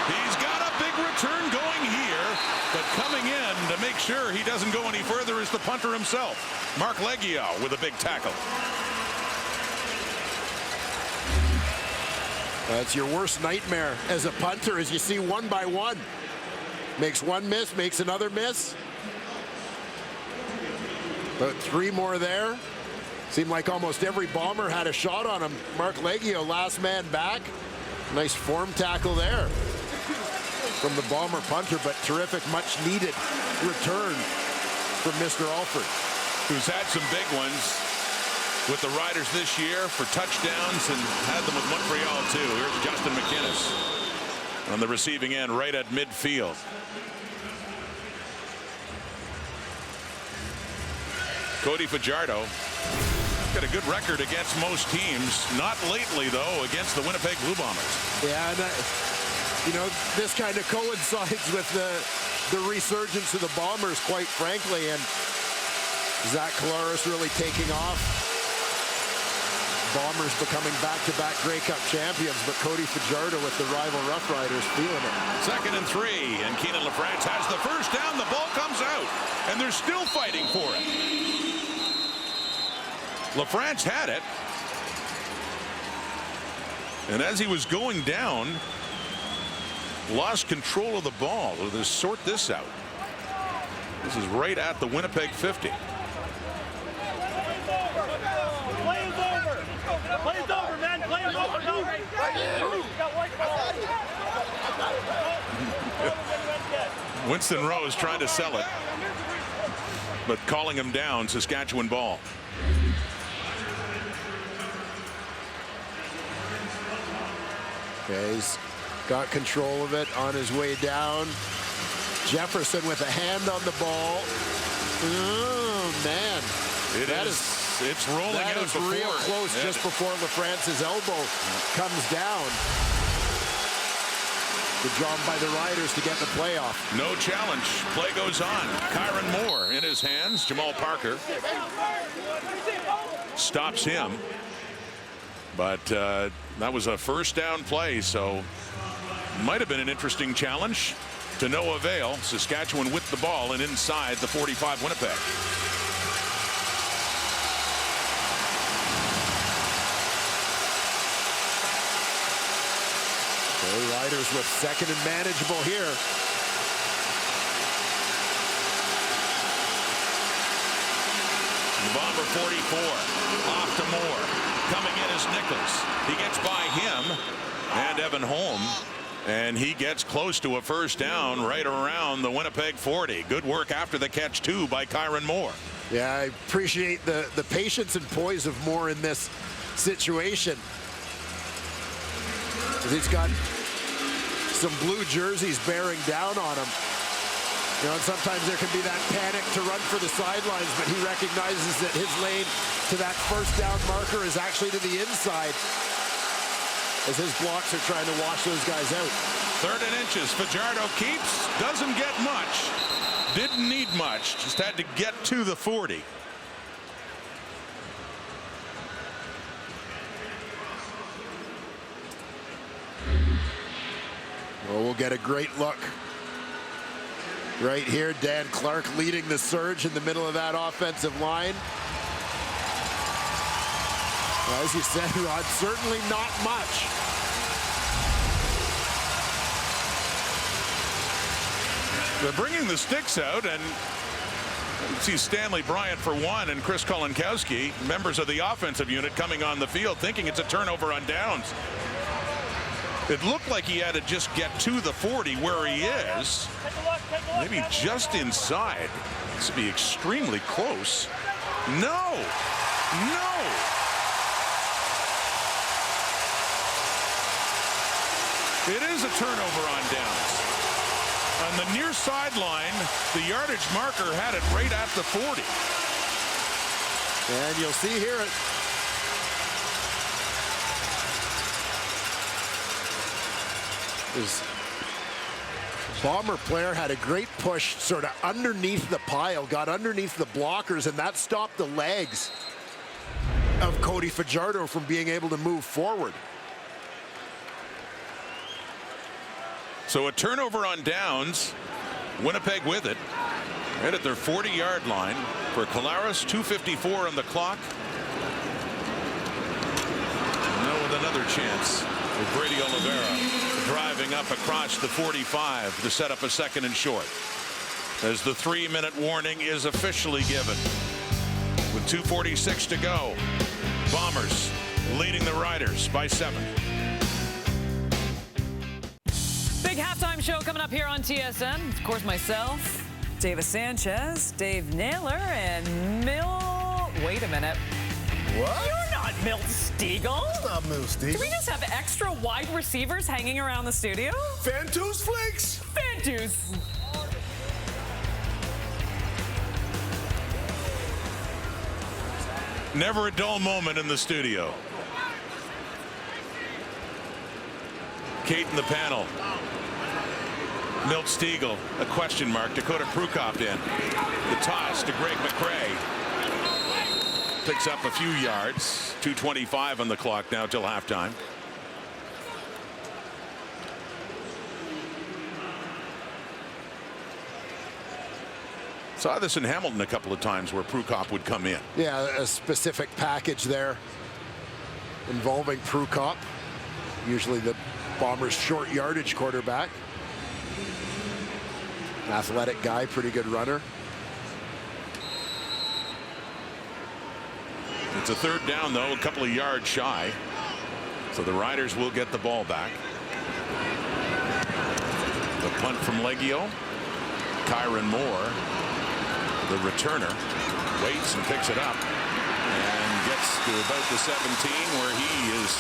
He's got a big return going here, but coming in to make sure he doesn't go any further is the punter himself, Mark Leggio, with a big tackle. That's your worst nightmare as a punter, as you see one by one. Makes one miss, makes another miss. About 3 more there. Seemed like almost every Bomber had a shot on him. Mark Leggio, last man back. Nice form tackle there from the Bomber punter, but terrific, much needed return from Mr. Alford, who's had some big ones with the Riders this year for touchdowns and had them with Montreal too. Here's Justin McInnes on the receiving end right at midfield. Cody Fajardo got a good record against most teams. Not lately, though, against the Winnipeg Blue Bombers. Yeah, and you know, this kind of coincides with the resurgence of the Bombers, quite frankly, and Zach Collaros really taking off. Bombers becoming back-to-back Grey Cup champions, but Cody Fajardo with the rival Roughriders feeling it. 2nd and 3, and Keenan LaFrance has the first down. The ball comes out, and they're still fighting for it. LaFrance had it, and as he was going down, lost control of the ball. We'll just sort this out. This is right at the Winnipeg 50. Play's over. Play's over, man. Play's over. No. Winston Rose trying to sell it, but calling him down. Saskatchewan ball. Okay, he's got control of it on his way down. Jefferson with a hand on the ball. Oh, man. It's rolling that out is before. Real close, just before LaFrance's elbow comes down. Good job by the Riders to get the playoff. No challenge. Play goes on. Kyron Moore in his hands. Jamal Parker stops him. But that was a first down play, so might have been an interesting challenge. To no avail. Saskatchewan with the ball and inside the 45 Winnipeg. The Riders with 2nd and manageable here. Bomber 44 off to Moore. Coming in is Nichols. He gets by him and Evan Holm, and he gets close to a first down right around the Winnipeg 40. Good work after the catch too by Kyron Moore. Yeah, I appreciate the patience and poise of Moore in this situation. He's got some blue jerseys bearing down on him. You know, and sometimes there can be that panic to run for the sidelines, but he recognizes that his lane to that first down marker is actually to the inside, as his blocks are trying to wash those guys out. 3rd and inches. Fajardo keeps. Doesn't get much. Didn't need much. Just had to get to the 40. Well, we'll get a great look right here. Dan Clark leading the surge in the middle of that offensive line. Well, as you said, Rod, certainly not much. They're bringing the sticks out, and you see Stanley Bryant for one and Chris Kolinkowski, members of the offensive unit, coming on the field thinking it's a turnover on downs. It looked like he had to just get to the 40 where he is. Maybe just inside. This would be extremely close. No! No! It is a turnover on downs. On the near sideline, the yardage marker had it right at the 40. And you'll see here his Bomber player had a great push sort of underneath the pile, got underneath the blockers, and that stopped the legs of Cody Fajardo from being able to move forward. So a turnover on downs. Winnipeg with it. Right at their 40-yard line for Collaros. 2:54 on the clock. Now with another chance with Brady Oliveira driving up across the 45 to set up a 2nd and short. As the 3-minute warning is officially given. With 2:46 to go. Bombers leading the Riders by 7. Big halftime show coming up here on TSN. Of course, myself, Davis Sanchez, Dave Naylor, and Wait a minute. What? You're not Milt Stegall. It's not Milt Stegall. Do we just have extra wide receivers hanging around the studio? Fantus Flakes. Fantus. Never a dull moment in the studio. Kate in the panel. Milt Stegall, a question mark. Dakota Prukop in. The toss to Greg McCrae. picks up a few yards. 2:25 on the clock now till halftime. Saw this in Hamilton a couple of times where Prukop would come in. Yeah, a specific package there involving Prukop, usually the Bombers' short yardage quarterback. Athletic guy, pretty good runner. It's a third down, though, a couple of yards shy. So the Riders will get the ball back. The punt from Leggio. Kyron Moore, the returner, waits and picks it up and gets to about the 17 where he is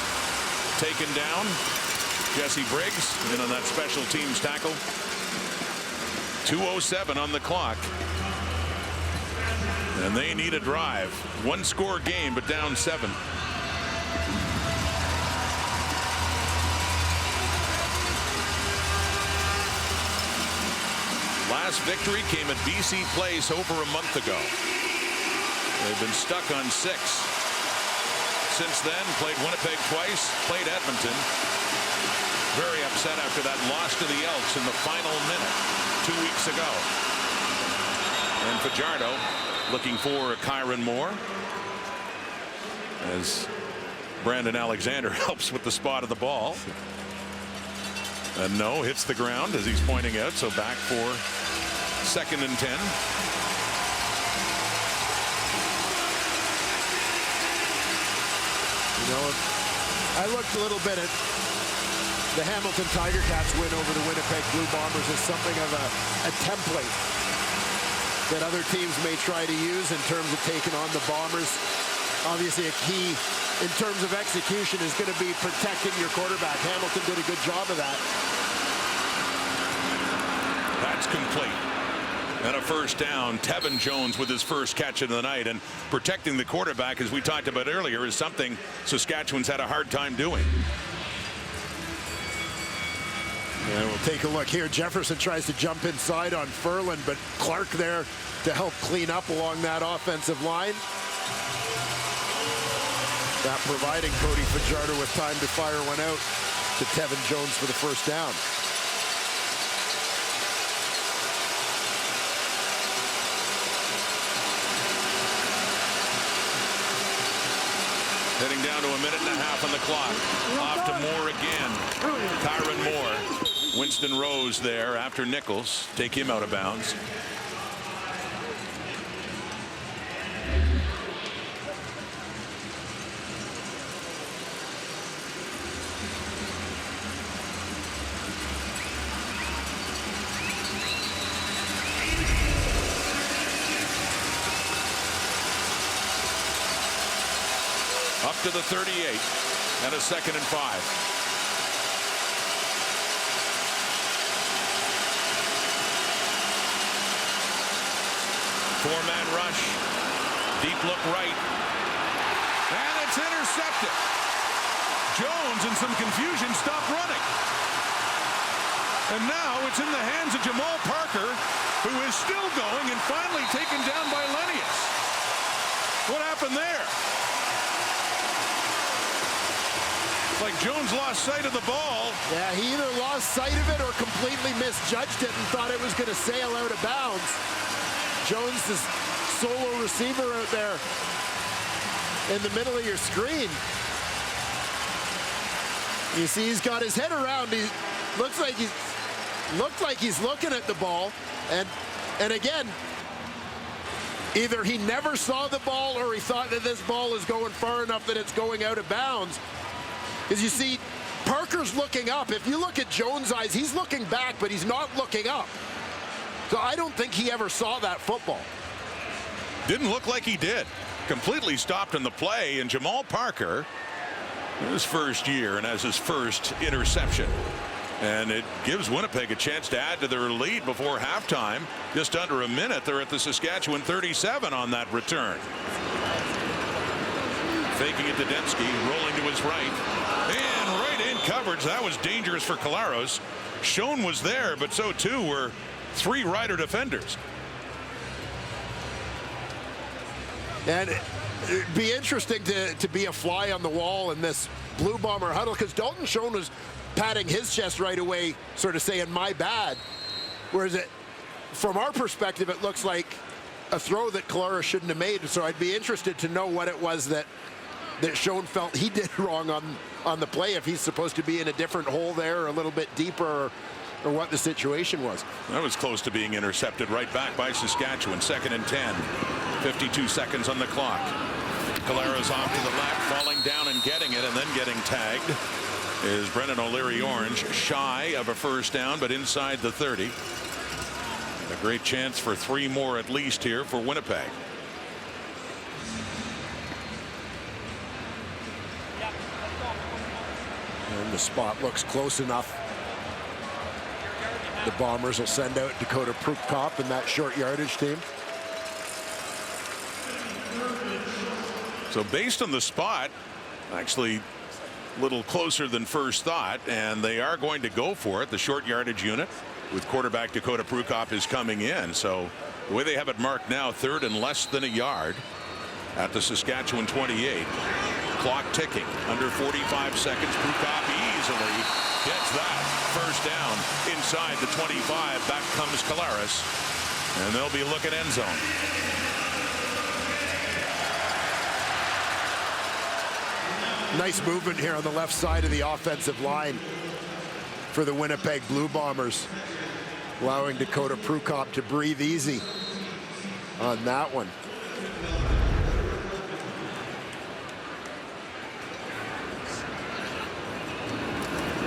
taken down. Jesse Briggs in on that special teams tackle. 2:07 on the clock. And they need a drive. One score game, but down 7. Last victory came at BC Place over a month ago. They've been stuck on 6. Since then, played Winnipeg twice, played Edmonton. Very upset after that loss to the Elks in the final minute 2 weeks ago. And Fajardo looking for Kyron Moore as Brandon Alexander helps with the spot of the ball. And no, hits the ground as he's pointing out, so back for 2nd and 10. You know, I looked a little bit at the Hamilton Tiger Cats win over the Winnipeg Blue Bombers as something of a template that other teams may try to use in terms of taking on the Bombers. Obviously, a key in terms of execution is going to be protecting your quarterback. Hamilton did a good job of that. That's complete. And a first down. Tevin Jones with his first catch of the night. And protecting the quarterback, as we talked about earlier, is something Saskatchewan's had a hard time doing. And we'll take a look here. Jefferson tries to jump inside on Furlan, but Clark there to help clean up along that offensive line. That providing Cody Fajardo with time to fire one out to Tevin Jones for the first down. Heading down to a minute and a half on the clock. Off to Moore again. Kyron Moore. Winston Rose there after Nichols. Take him out of bounds. Up to the 38 and a 2nd and 5. Four-man rush. Deep look right. And it's intercepted. Jones, in some confusion, stopped running. And now it's in the hands of Jamal Parker, who is still going and finally taken down by Lennius. What happened there? Like Jones lost sight of the ball. Yeah, he either lost sight of it or completely misjudged it and thought it was going to sail out of bounds. Jones, this solo receiver out there in the middle of your screen. You see he's got his head around. He looks like he's looking at the ball. And again, either he never saw the ball or he thought that this ball is going far enough that it's going out of bounds. Because you see, Parker's looking up. If you look at Jones' eyes, he's looking back, but he's not looking up. So I don't think he ever saw that football. Didn't look like he did. Completely stopped in the play, and Jamal Parker, his first year, and has his first interception. And it gives Winnipeg a chance to add to their lead before halftime. Just under a minute, they're at the Saskatchewan 37 on that return. Faking it to Dembski, rolling to his right. And right in coverage. That was dangerous for Collaros. Schoen was there, but so too were 3 Rider defenders. And It'd be interesting to be a fly on the wall in this Blue Bomber huddle, because Dalton Schoen was patting his chest right away, sort of saying, my bad. Whereas from our perspective, it looks like a throw that Collaros shouldn't have made. So I'd be interested to know what it was that Schoen felt he did wrong on the play, if he's supposed to be in a different hole there, or a little bit deeper, or what the situation was. That was close to being intercepted right back by Saskatchewan. 2nd and 10. 52 seconds on the clock. Collaros off to the left, falling down and getting it, and then getting tagged is Brennan O'Leary-Orange, shy of a first down, but inside the 30. A great chance for 3 more at least here for Winnipeg. And the spot looks close enough. The Bombers will send out Dakota Prukop and that short yardage team. So based on the spot, actually a little closer than first thought, and they are going to go for it. The short yardage unit with quarterback Dakota Prukop is coming in. So the way they have it marked now, 3rd and less than a yard at the Saskatchewan 28. Clock ticking, under 45 seconds. Prukop easily gets that first down inside the 25. Back comes Collaros, and they'll be looking end zone. Nice movement here on the left side of the offensive line for the Winnipeg Blue Bombers, allowing Dakota Prukop to breathe easy on that one.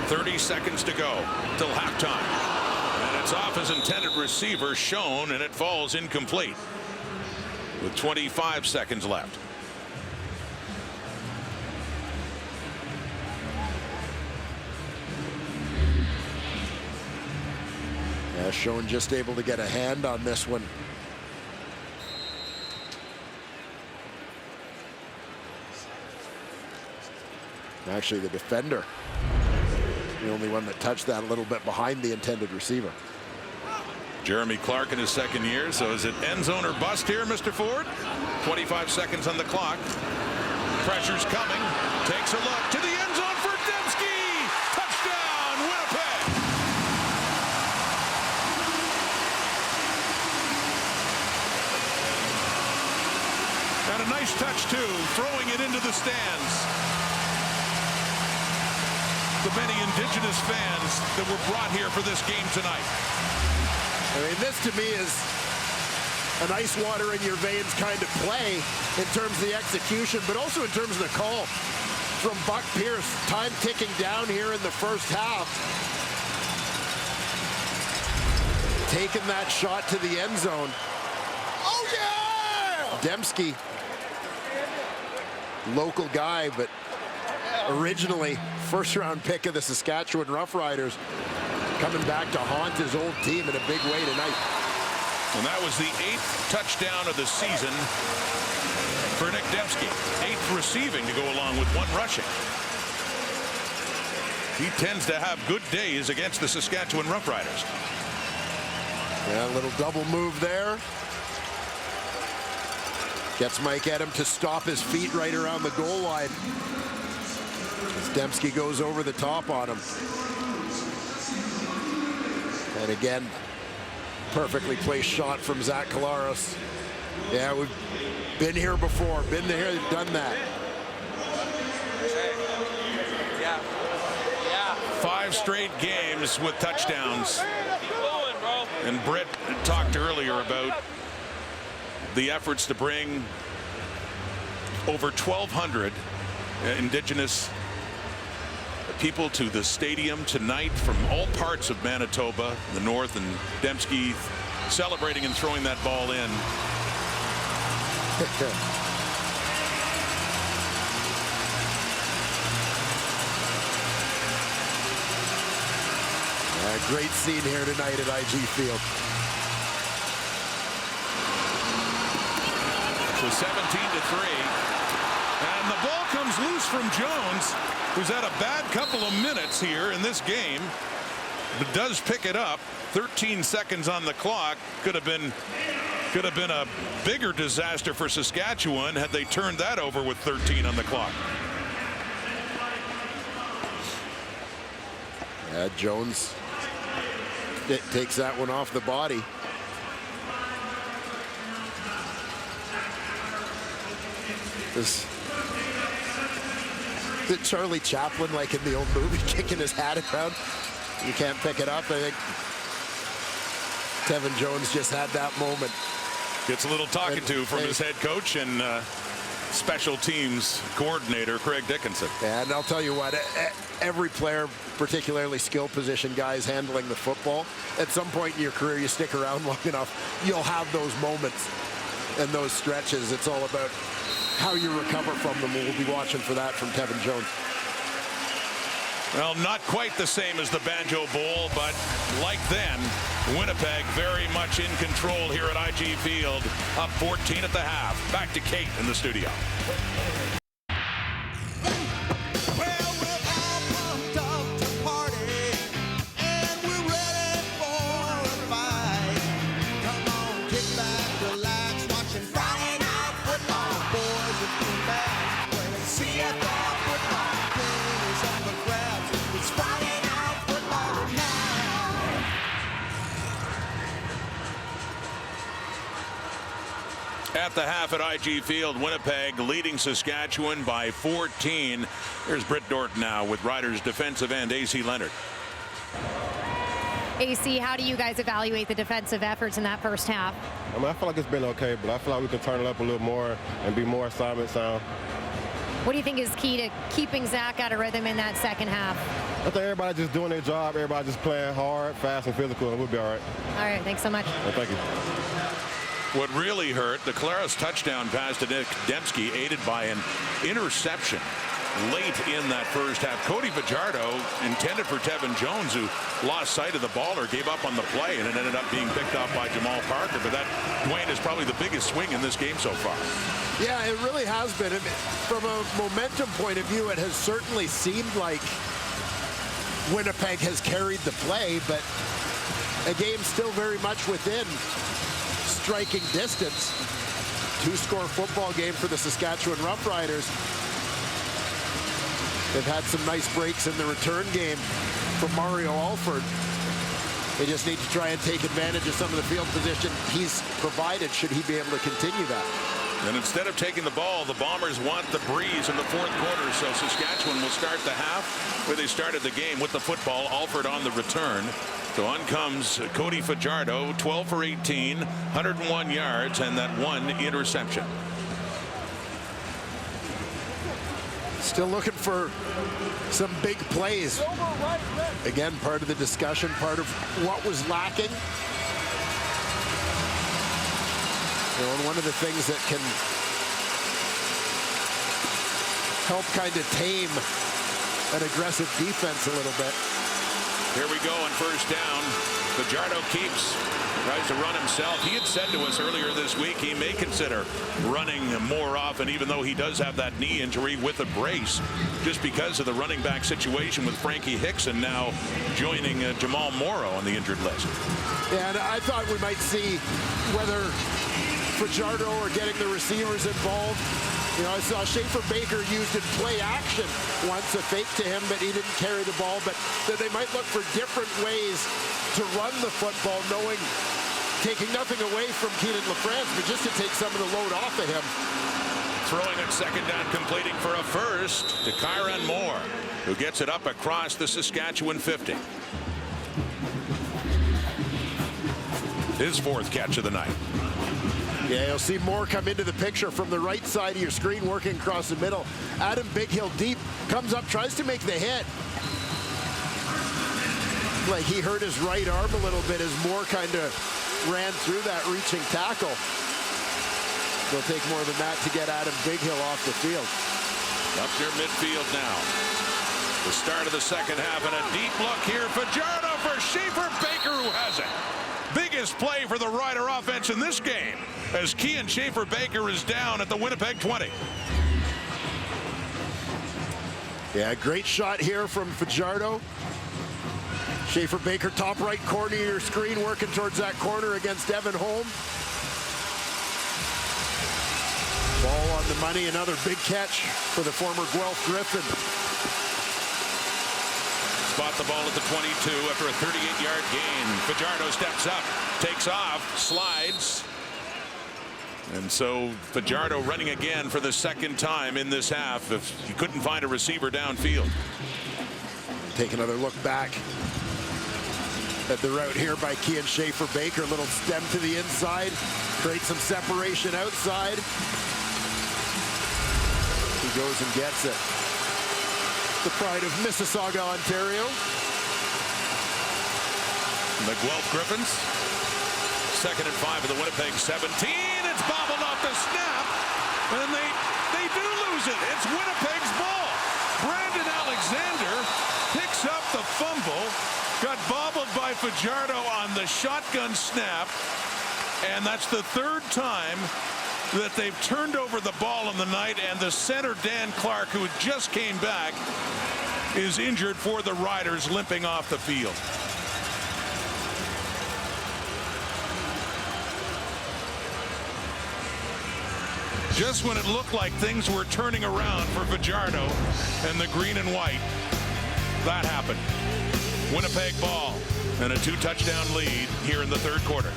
.30 seconds to go till halftime, and it's off his intended receiver, Schoen, and it falls incomplete with 25 seconds left. Yeah, Schoen just able to get a hand on this one. Actually, the defender, the only one that touched that a little bit behind the intended receiver. Jeremy Clark in his 2nd year. So is it end zone or bust here, Mr. Ford? 25 seconds on the clock. Pressure's coming. Takes a look to the end zone for Dembski. Touchdown, Winnipeg. And a nice touch, too, throwing it into the stands. The many Indigenous fans that were brought here for this game tonight. I mean, this to me is an ice water in your veins kind of play in terms of the execution, but also in terms of the call from Buck Pierce. Time ticking down here in the first half. Taking that shot to the end zone. Oh, yeah! Dembski, local guy, but originally first-round pick of the Saskatchewan Roughriders, coming back to haunt his old team in a big way tonight. And that was the 8th touchdown of the season for Nick Dembski. 8th receiving to go along with 1 rushing. He tends to have good days against the Saskatchewan Roughriders. Yeah, a little double move there. Gets Mike Edem to stop his feet right around the goal line. As Dembski goes over the top on him. And again, perfectly placed shot from Zach Collaros. Yeah, we've been here before, been there, done that. 5 straight games with touchdowns. And Britt talked earlier about the efforts to bring over 1,200 Indigenous people to the stadium tonight from all parts of Manitoba, the north, and Dembski celebrating and throwing that ball in. Great scene here tonight at IG Field. So 17-3. And the ball comes loose from Jones, who's had a bad couple of minutes here in this game, but does pick it up. 13 seconds on the clock. Could have been Could have been a bigger disaster for Saskatchewan had they turned that over with 13 on the clock. Yeah, Jones takes that one off the body. Is it Charlie Chaplin, like in the old movie, kicking his hat around? You can't pick it up. I think Tevin Jones just had that moment. Gets a little talking to from his head coach and special teams coordinator, Craig Dickinson. And I'll tell you what, every player, particularly skill position guys handling the football, at some point in your career, you stick around long enough, you'll have those moments and those stretches. It's all about how you recover from them. We'll be watching for that from Tevin Jones. Well, not quite the same as the Banjo Bowl, but like then, Winnipeg very much in control here at IG Field, up 14 at the half. Back to Kate in the studio. At the half at IG Field, Winnipeg leading Saskatchewan by 14. Here's Britt Dort now with Riders defensive end AC Leonard. AC, how do you guys evaluate the defensive efforts in that first half? I mean, I feel like it's been okay, but I feel like we can turn it up a little more and be more assignment sound. What do you think is key to keeping Zach out of rhythm in that second half? I think everybody just doing their job, everybody just playing hard, fast, and physical, and we'll be all right. All right, thanks so much. Well, thank you. What really hurt, the Claris touchdown pass to Nick Dembski, aided by an interception late in that first half. Cody Fajardo intended for Tevin Jones, who lost sight of the ball or gave up on the play, and it ended up being picked off by Jamal Parker. But that, Dwayne, is probably the biggest swing in this game so far. Yeah, it really has been. I mean, from a momentum point of view, it has certainly seemed like Winnipeg has carried the play, but a game still very much within striking distance. Two-score football game for the Saskatchewan Roughriders. They've had some nice breaks in the return game from Mario Alford. They just need to try and take advantage of some of the field position he's provided, should he be able to continue that. And instead of taking the ball, the Bombers want the breeze in the fourth quarter. So Saskatchewan will start the half where they started the game with the football. Alford on the return. So on comes Cody Fajardo, 12 for 18, 101 yards, and that one interception. Still looking for some big plays. Again, part of the discussion, part of what was lacking. You know, and one of the things that can help kind of tame an aggressive defense a little bit. Here we go on first down. Fajardo tries to run himself. He had said to us earlier this week he may consider running more often, even though he does have that knee injury with a brace, just because of the running back situation with Frankie Hickson now joining Jamal Morrow on the injured list. Yeah, and I thought we might see whether Fajardo or getting the receivers involved. You know, I saw Schaefer Baker used in play action once, a fake to him, but he didn't carry the ball. But that they might look for different ways to run the football, knowing, taking nothing away from Keenan LaFrance, but just to take some of the load off of him. Throwing it second down, completing for a first to Kyron Moore, who gets it up across the Saskatchewan 50. His fourth catch of the night. Yeah, you'll see Moore come into the picture from the right side of your screen, working across the middle. Adam Bighill deep, comes up, tries to make the hit. Like he hurt his right arm a little bit as Moore kind of ran through that reaching tackle. It'll take more than that to get Adam Bighill off the field. Up near midfield now. The start of the second half, and a deep look here. Fajardo for Schaefer Baker, who has it. Biggest play for the Rider offense in this game, as Kean Schaefer Baker is down at the Winnipeg 20. Yeah, great shot here from Fajardo. Schaefer Baker, top right corner of your screen, working towards that corner against Evan Holm. Ball on the money, another big catch for the former Guelph Griffin. Spot the ball at the 22 after a 38-yard gain. Fajardo steps up, takes off, slides. And so Fajardo running again for the second time in this half. If he couldn't find a receiver downfield. Take another look back at the route here by Kian Schaefer-Baker. Little stem to the inside, create some separation outside. He goes and gets it. The pride of Mississauga, Ontario. The Guelph Griffins. 2nd and 5 of the Winnipeg 17. It's bobbled off the snap. And they do lose it. It's Winnipeg's ball. Brandon Alexander picks up the fumble. Got bobbled by Fajardo on the shotgun snap. And that's the 3rd time that they've turned over the ball in the night, and the center Dan Clark, who just came back, is injured for the Riders, limping off the field. Just when it looked like things were turning around for Fajardo and the green and white, that happened. Winnipeg ball and a 2-touchdown lead here in the 3rd quarter.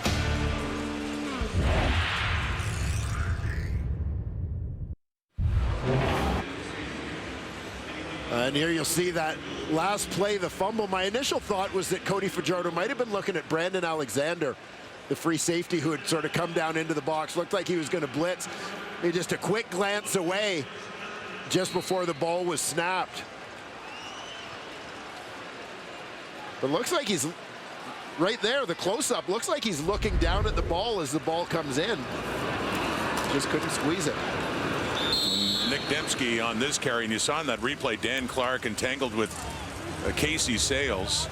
And here you'll see that last play, the fumble. My initial thought was that Cody Fajardo might have been looking at Brandon Alexander, the free safety who had sort of come down into the box. Looked like he was going to blitz. Maybe just a quick glance away just before the ball was snapped. But looks like he's right there, the close-up. Looks like he's looking down at the ball as the ball comes in. Just couldn't squeeze it. Nick Dembski on this carry, and you saw in that replay Dan Clark entangled with Casey Sales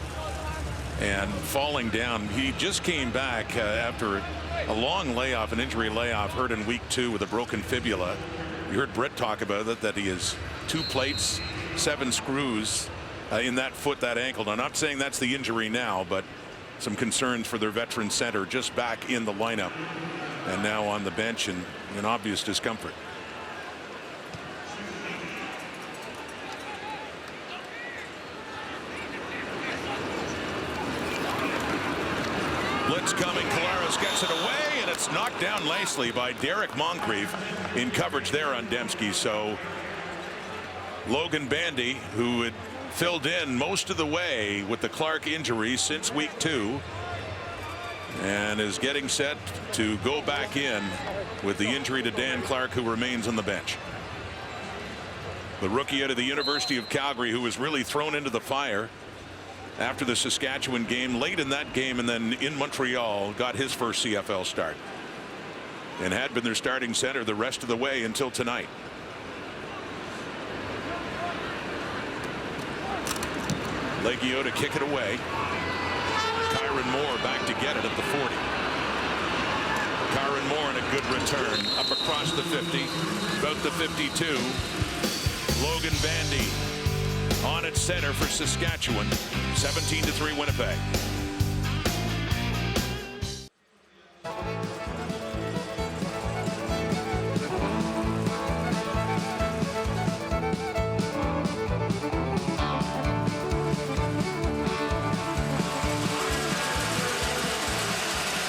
and falling down. He just came back after a long layoff, an injury layoff, hurt in week 2 with a broken fibula. You heard Brett talk about it, that he has 2 plates, 7 screws in that foot, that ankle. Now, I'm not saying that's the injury now, but some concerns for their veteran center, just back in the lineup and now on the bench and in obvious discomfort. Blitz coming, Collaros gets it away, and it's knocked down nicely by Derek Moncrief in coverage there on Dembski. So Logan Bandy, who had filled in most of the way with the Clark injury since week 2, and is getting set to go back in with the injury to Dan Clark, who remains on the bench. The rookie out of the University of Calgary, who was really thrown into the fire after the Saskatchewan game, late in that game, and then in Montreal got his first CFL start and had been their starting center the rest of the way until tonight. Leggio to kick it away. Kyron Moore back to get it at the 40. Kyron Moore in a good return up across the 50, about the 52. Logan Bandy on at center for Saskatchewan. 17-3 Winnipeg.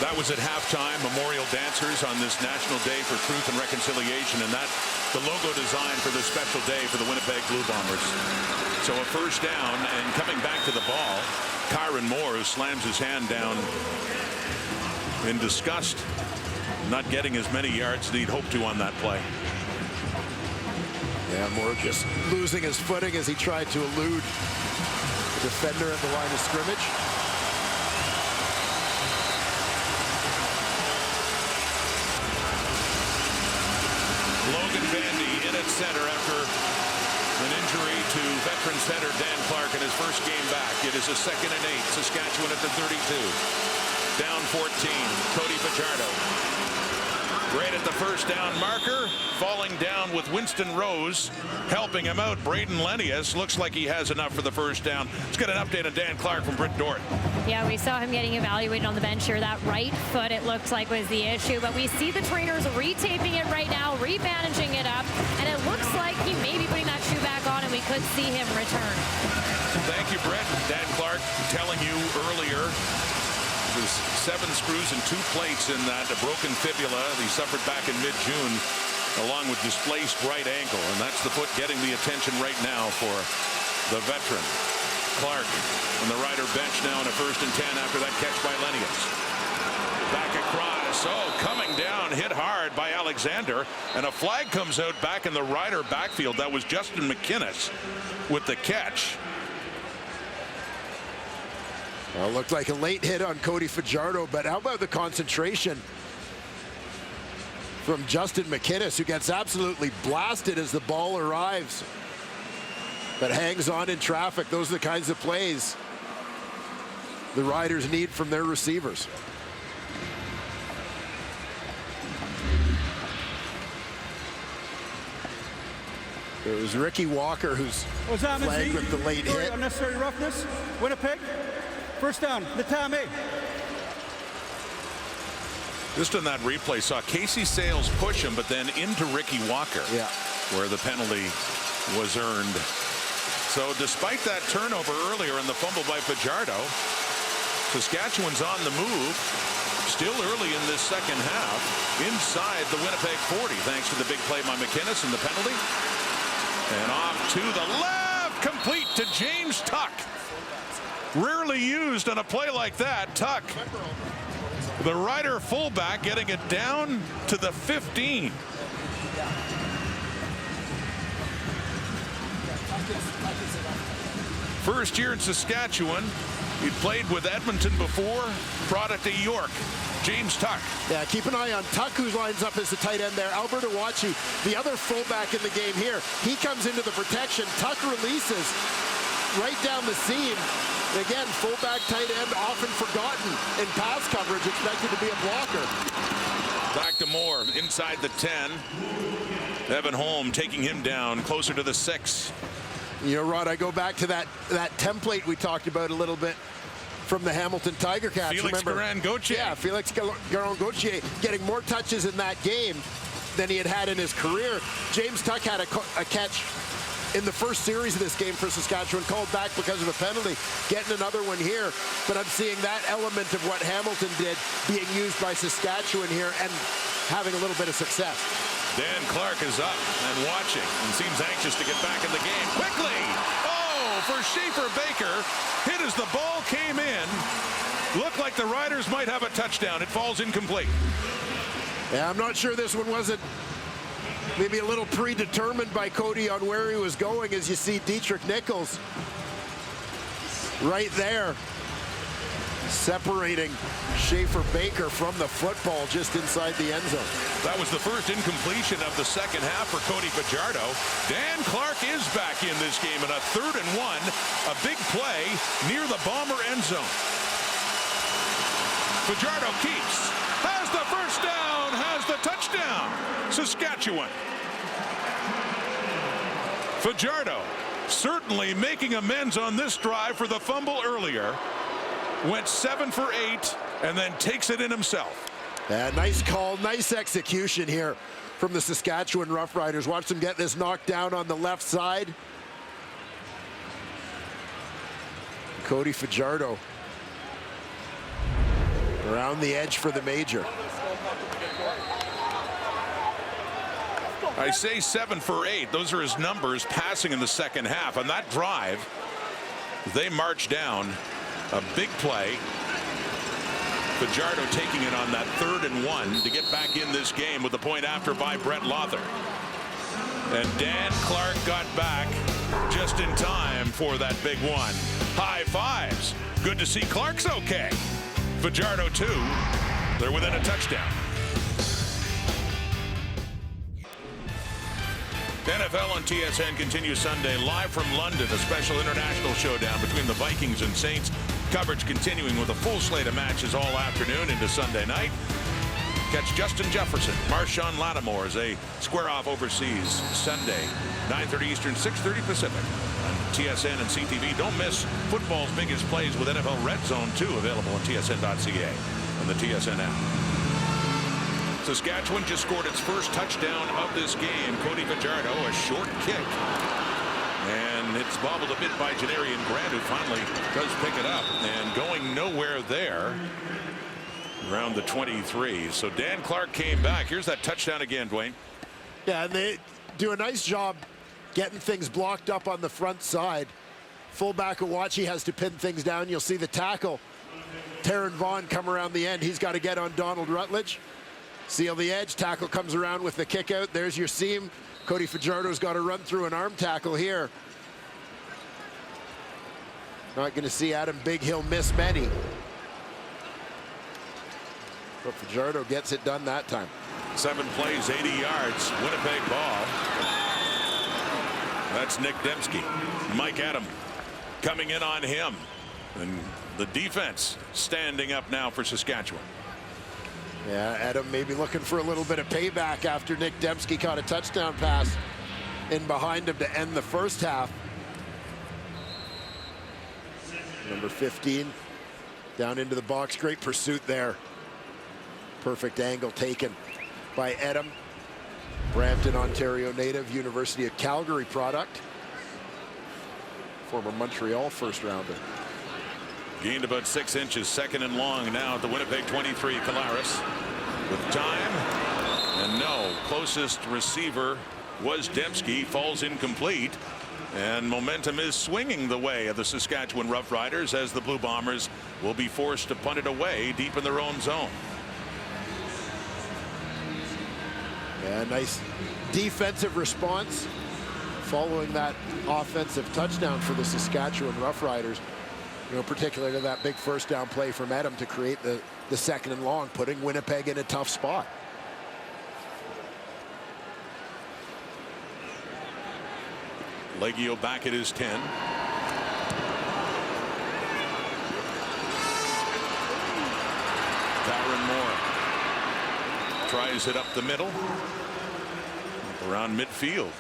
That was at halftime. Memorial dancers on this National Day for Truth and Reconciliation, and that the logo design for this special day for the Winnipeg Blue Bombers. So a first down, and coming back to the ball, Kyron Moore, who slams his hand down in disgust, not getting as many yards as he'd hoped to on that play. Yeah, Moore just losing his footing as he tried to elude the defender at the line of scrimmage. Logan Bandy in at center after an injury to veteran center Dan Clark in his first game back. It is a 2nd and 8. Saskatchewan at the 32. Down 14. Cody Fajardo. Right at the first down marker, falling down with Winston Rose helping him out. Braden Lenius looks like he has enough for the first down. Let's get an update on Dan Clark from Britt Dordt. Yeah, we saw him getting evaluated on the bench here. That right foot, it looks like, was the issue. But we see the trainers retaping it right now, rebandaging it up. And it looks like he may be putting that shoe back on, and we could see him return. Thank you, Britt. Dan Clark telling you earlier, there's 7 screws and 2 plates in that broken fibula he suffered back in mid-June, along with displaced right ankle. And that's the foot getting the attention right now for the veteran. Clark on the Rider bench now in a 1st and 10 after that catch by Lenius. Back across. Oh, coming down, hit hard by Alexander. And a flag comes out back in the Rider backfield. That was Justin McInnes with the catch. Well, it looked like a late hit on Cody Fajardo, but how about the concentration from Justin McInnes, who gets absolutely blasted as the ball arrives, but hangs on in traffic. Those are the kinds of plays the Riders need from their receivers. It was Ricky Walker who's flagged with the late hit. Unnecessary roughness. Winnipeg. First down, Natame. Just in that replay, saw Casey Sales push him, but then into Ricky Walker, where the penalty was earned. So despite that turnover earlier in the fumble by Fajardo, Saskatchewan's on the move. Still early in this second half, inside the Winnipeg 40, thanks to the big play by McInnes and the penalty. And off to the left, complete to James Tuck. Rarely used on a play like that. Tuck, the Rider fullback, getting it down to the 15. First year in Saskatchewan. He played with Edmonton before, product of York. James Tuck. Yeah, keep an eye on Tuck, who lines up as the tight end there. Alberto Wachi, the other fullback in the game here. He comes into the protection. Tuck releases right down the seam. Again, fullback, tight end, often forgotten in pass coverage, expected to be a blocker. Back to Moore, inside the 10. Evan Holm taking him down, closer to the 6. You know, Rod, I go back to that template we talked about a little bit from the Hamilton Tiger Cats. Felix Garan-Gauthier. Yeah, Felix Garan-Gauthier getting more touches in that game than he had in his career. James Tuck had a catch in the first series of this game for Saskatchewan, called back because of a penalty, getting another one here. But I'm seeing that element of what Hamilton did being used by Saskatchewan here and having a little bit of success. Dan Clark is up and watching and seems anxious to get back in the game quickly. Oh, for Schaefer Baker, hit as the ball came in. Looked like the Riders might have a touchdown. It falls incomplete. Yeah, I'm not sure this one wasn't maybe a little predetermined by Cody on where he was going, as you see Dietrich Nichols right there separating Schaefer Baker from the football just inside the end zone. That was the first incompletion of the second half for Cody Fajardo. Dan Clark is back in this game in a 3rd and 1, a big play near the Bomber end zone. Fajardo keeps, has the first down, has the touchdown. Saskatchewan. Fajardo certainly making amends on this drive for the fumble earlier. Went 7 for 8 and then takes it in himself. Yeah, nice call, nice execution here from the Saskatchewan Roughriders. Watch them get this knocked down on the left side. Cody Fajardo around the edge for the major. I say 7 for 8. Those are his numbers passing in the second half. On that drive, they march down. A big play. Fajardo taking it on that 3rd and 1 to get back in this game with the point after by Brett Lother. And Dan Clark got back just in time for that big one. High fives. Good to see Clark's okay. Fajardo too. They're within a touchdown. NFL on TSN continues Sunday live from London, a special international showdown between the Vikings and Saints. Coverage continuing with a full slate of matches all afternoon into Sunday night. Catch Justin Jefferson, Marshawn Lattimore as they square off overseas Sunday, 9:30 Eastern, 6:30 Pacific on TSN and CTV. Don't miss football's biggest plays with NFL Red Zone 2 available on TSN.ca and the TSN app. Saskatchewan just scored its first touchdown of this game. Cody Fajardo, a short kick. And it's bobbled a bit by Janarian Grant, who finally does pick it up. And going nowhere there around the 23. So Dan Clark came back. Here's that touchdown again, Dwayne. Yeah, and they do a nice job getting things blocked up on the front side. Fullback Awachi has to pin things down. You'll see the tackle. Taron Vaughn come around the end. He's got to get on Donald Rutledge. Seal the edge. Tackle comes around with the kick out. There's your seam. Cody Fajardo's got to run through an arm tackle here. Not going to see Adam Bighill miss many. But Fajardo gets it done that time. 7 plays, 80 yards. Winnipeg ball. That's Nick Dembski. Mike Adam coming in on him. And the defense standing up now for Saskatchewan. Yeah, Adam maybe looking for a little bit of payback after Nick Dembski caught a touchdown pass in behind him to end the first half. Number 15 down into the box. Great pursuit there. Perfect angle taken by Adam. Brampton, Ontario native, University of Calgary product. Former Montreal first rounder. Gained about 6 inches, second and long now at the Winnipeg 23. Collaros with time. And no, closest receiver was Dembski. Falls incomplete. And momentum is swinging the way of the Saskatchewan Roughriders as the Blue Bombers will be forced to punt it away deep in their own zone. Yeah, nice defensive response following that offensive touchdown for the Saskatchewan Roughriders. You know, particularly that big first down play from Adam to create the second and long, putting Winnipeg in a tough spot. Legio back at his 10. Tyron Moore tries it up the middle, around midfield.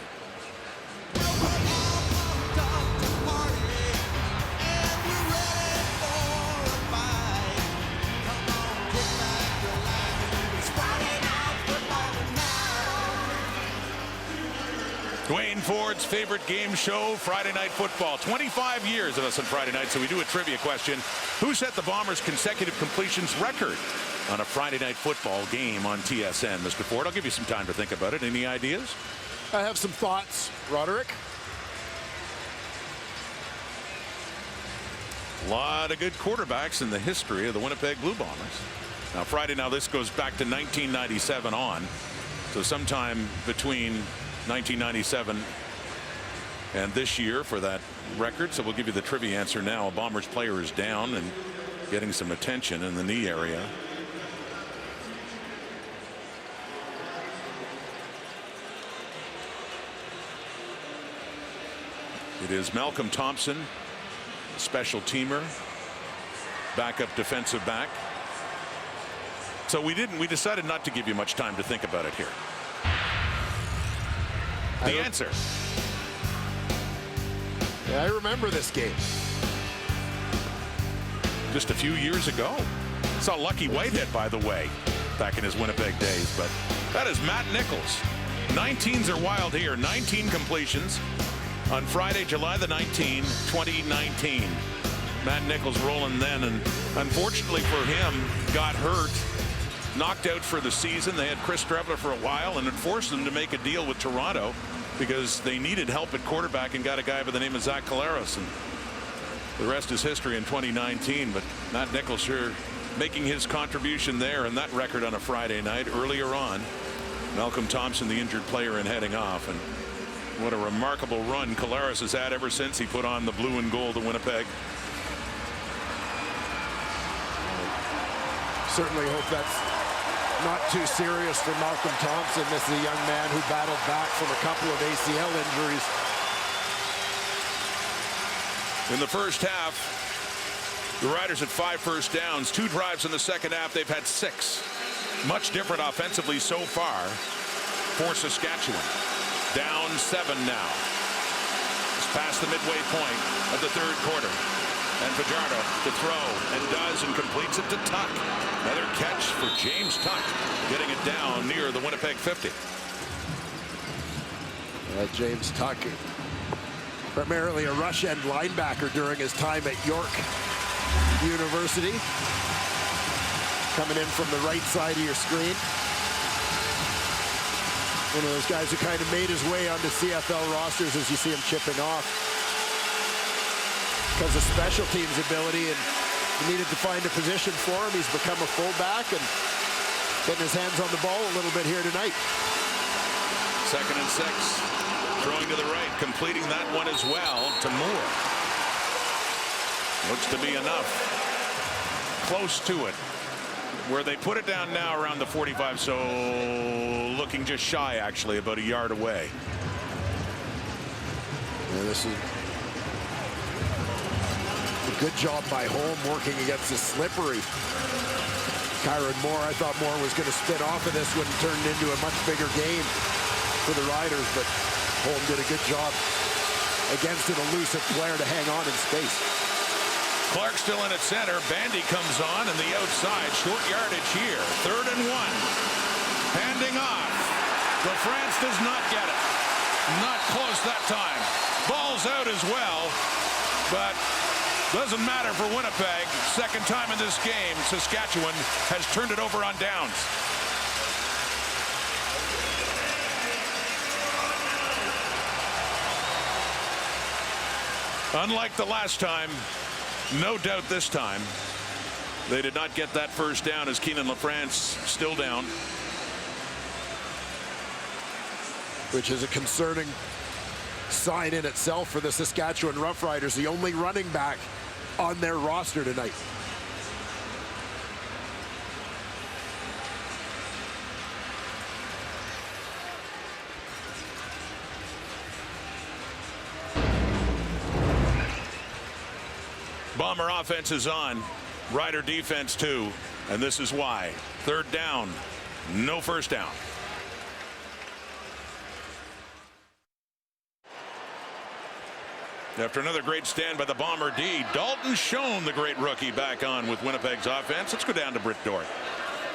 Dwayne Ford's favorite game show, Friday Night Football. 25 years of us on Friday night, so we do a trivia question. Who set the Bombers' consecutive completions record on a Friday Night Football game on TSN? Mr. Ford, I'll give you some time to think about it. Any ideas? I have some thoughts, Roderick. A lot of good quarterbacks in the history of the Winnipeg Blue Bombers. Now, this goes back to 1997 on, so sometime between 1997 and this year for that record. So we'll give you the trivia answer now. A Bombers player is down and getting some attention in the knee area. It is Malcolm Thompson, special teamer, backup defensive back. So we decided not to give you much time to think about it here. The answer. Yeah, I remember this game. Just a few years ago. Saw Lucky Whitehead, by the way, back in his Winnipeg days. But that is Matt Nichols. 19s are wild here. 19 completions on Friday, July the 19th, 2019. Matt Nichols rolling then, and unfortunately for him, got hurt. Knocked out for the season. They had Chris Streveler for a while, and it forced them to make a deal with Toronto because they needed help at quarterback and got a guy by the name of Zach Collaros. And the rest is history in 2019. But Matt Nichols sure making his contribution there and that record on a Friday night. Earlier on, Malcolm Thompson, the injured player, and heading off. And what a remarkable run Collaros has had ever since he put on the blue and gold to Winnipeg. Certainly hope that's not too serious for Malcolm Thompson. This is a young man who battled back from a couple of ACL injuries. In the first half, the Riders had 5 first downs, 2 drives in the second half. They've had 6. much different offensively so far for Saskatchewan. Down 7 now. It's past the midway point of the third quarter. And Fajardo to throw, and does, and completes it to Tuck. Another catch for James Tuck, getting it down near the Winnipeg 50. James Tuck, primarily a rush end linebacker during his time at York University. Coming in from the right side of your screen. One of those guys who kind of made his way onto CFL rosters as you see him chipping off. Because of special teams ability, and he needed to find a position for him. He's become a fullback and getting his hands on the ball a little bit here tonight. 2nd and 6. Throwing to the right, completing that one as well to Moore. Looks to be enough. Close to it. Where they put it down now around the 45, so looking just shy, actually, about a yard away. Yeah, this is a good job by Holm working against the slippery Kyron Moore. I thought Moore was going to spin off of this one and turn it into a much bigger game for the Riders, but Holm did a good job against an elusive player to hang on in space. Clark still in at center. Bandy comes on and the outside. Short yardage here. 3rd and 1. Handing off. LaFrance does not get it. Not close that time. Ball's out as well. But doesn't matter for Winnipeg. Second time in this game, Saskatchewan has turned it over on downs. Unlike the last time, no doubt this time, they did not get that first down as Keenan LaFrance still down. Which is a concerning sign in itself for the Saskatchewan Roughriders, the only running back on their roster tonight. Bomber offense is on. Rider defense too. And this is why. 3rd down. No first down. After another great stand by the Bomber D, Dalton Schoen, the great rookie, back on with Winnipeg's offense. Let's go down to Britt Dort.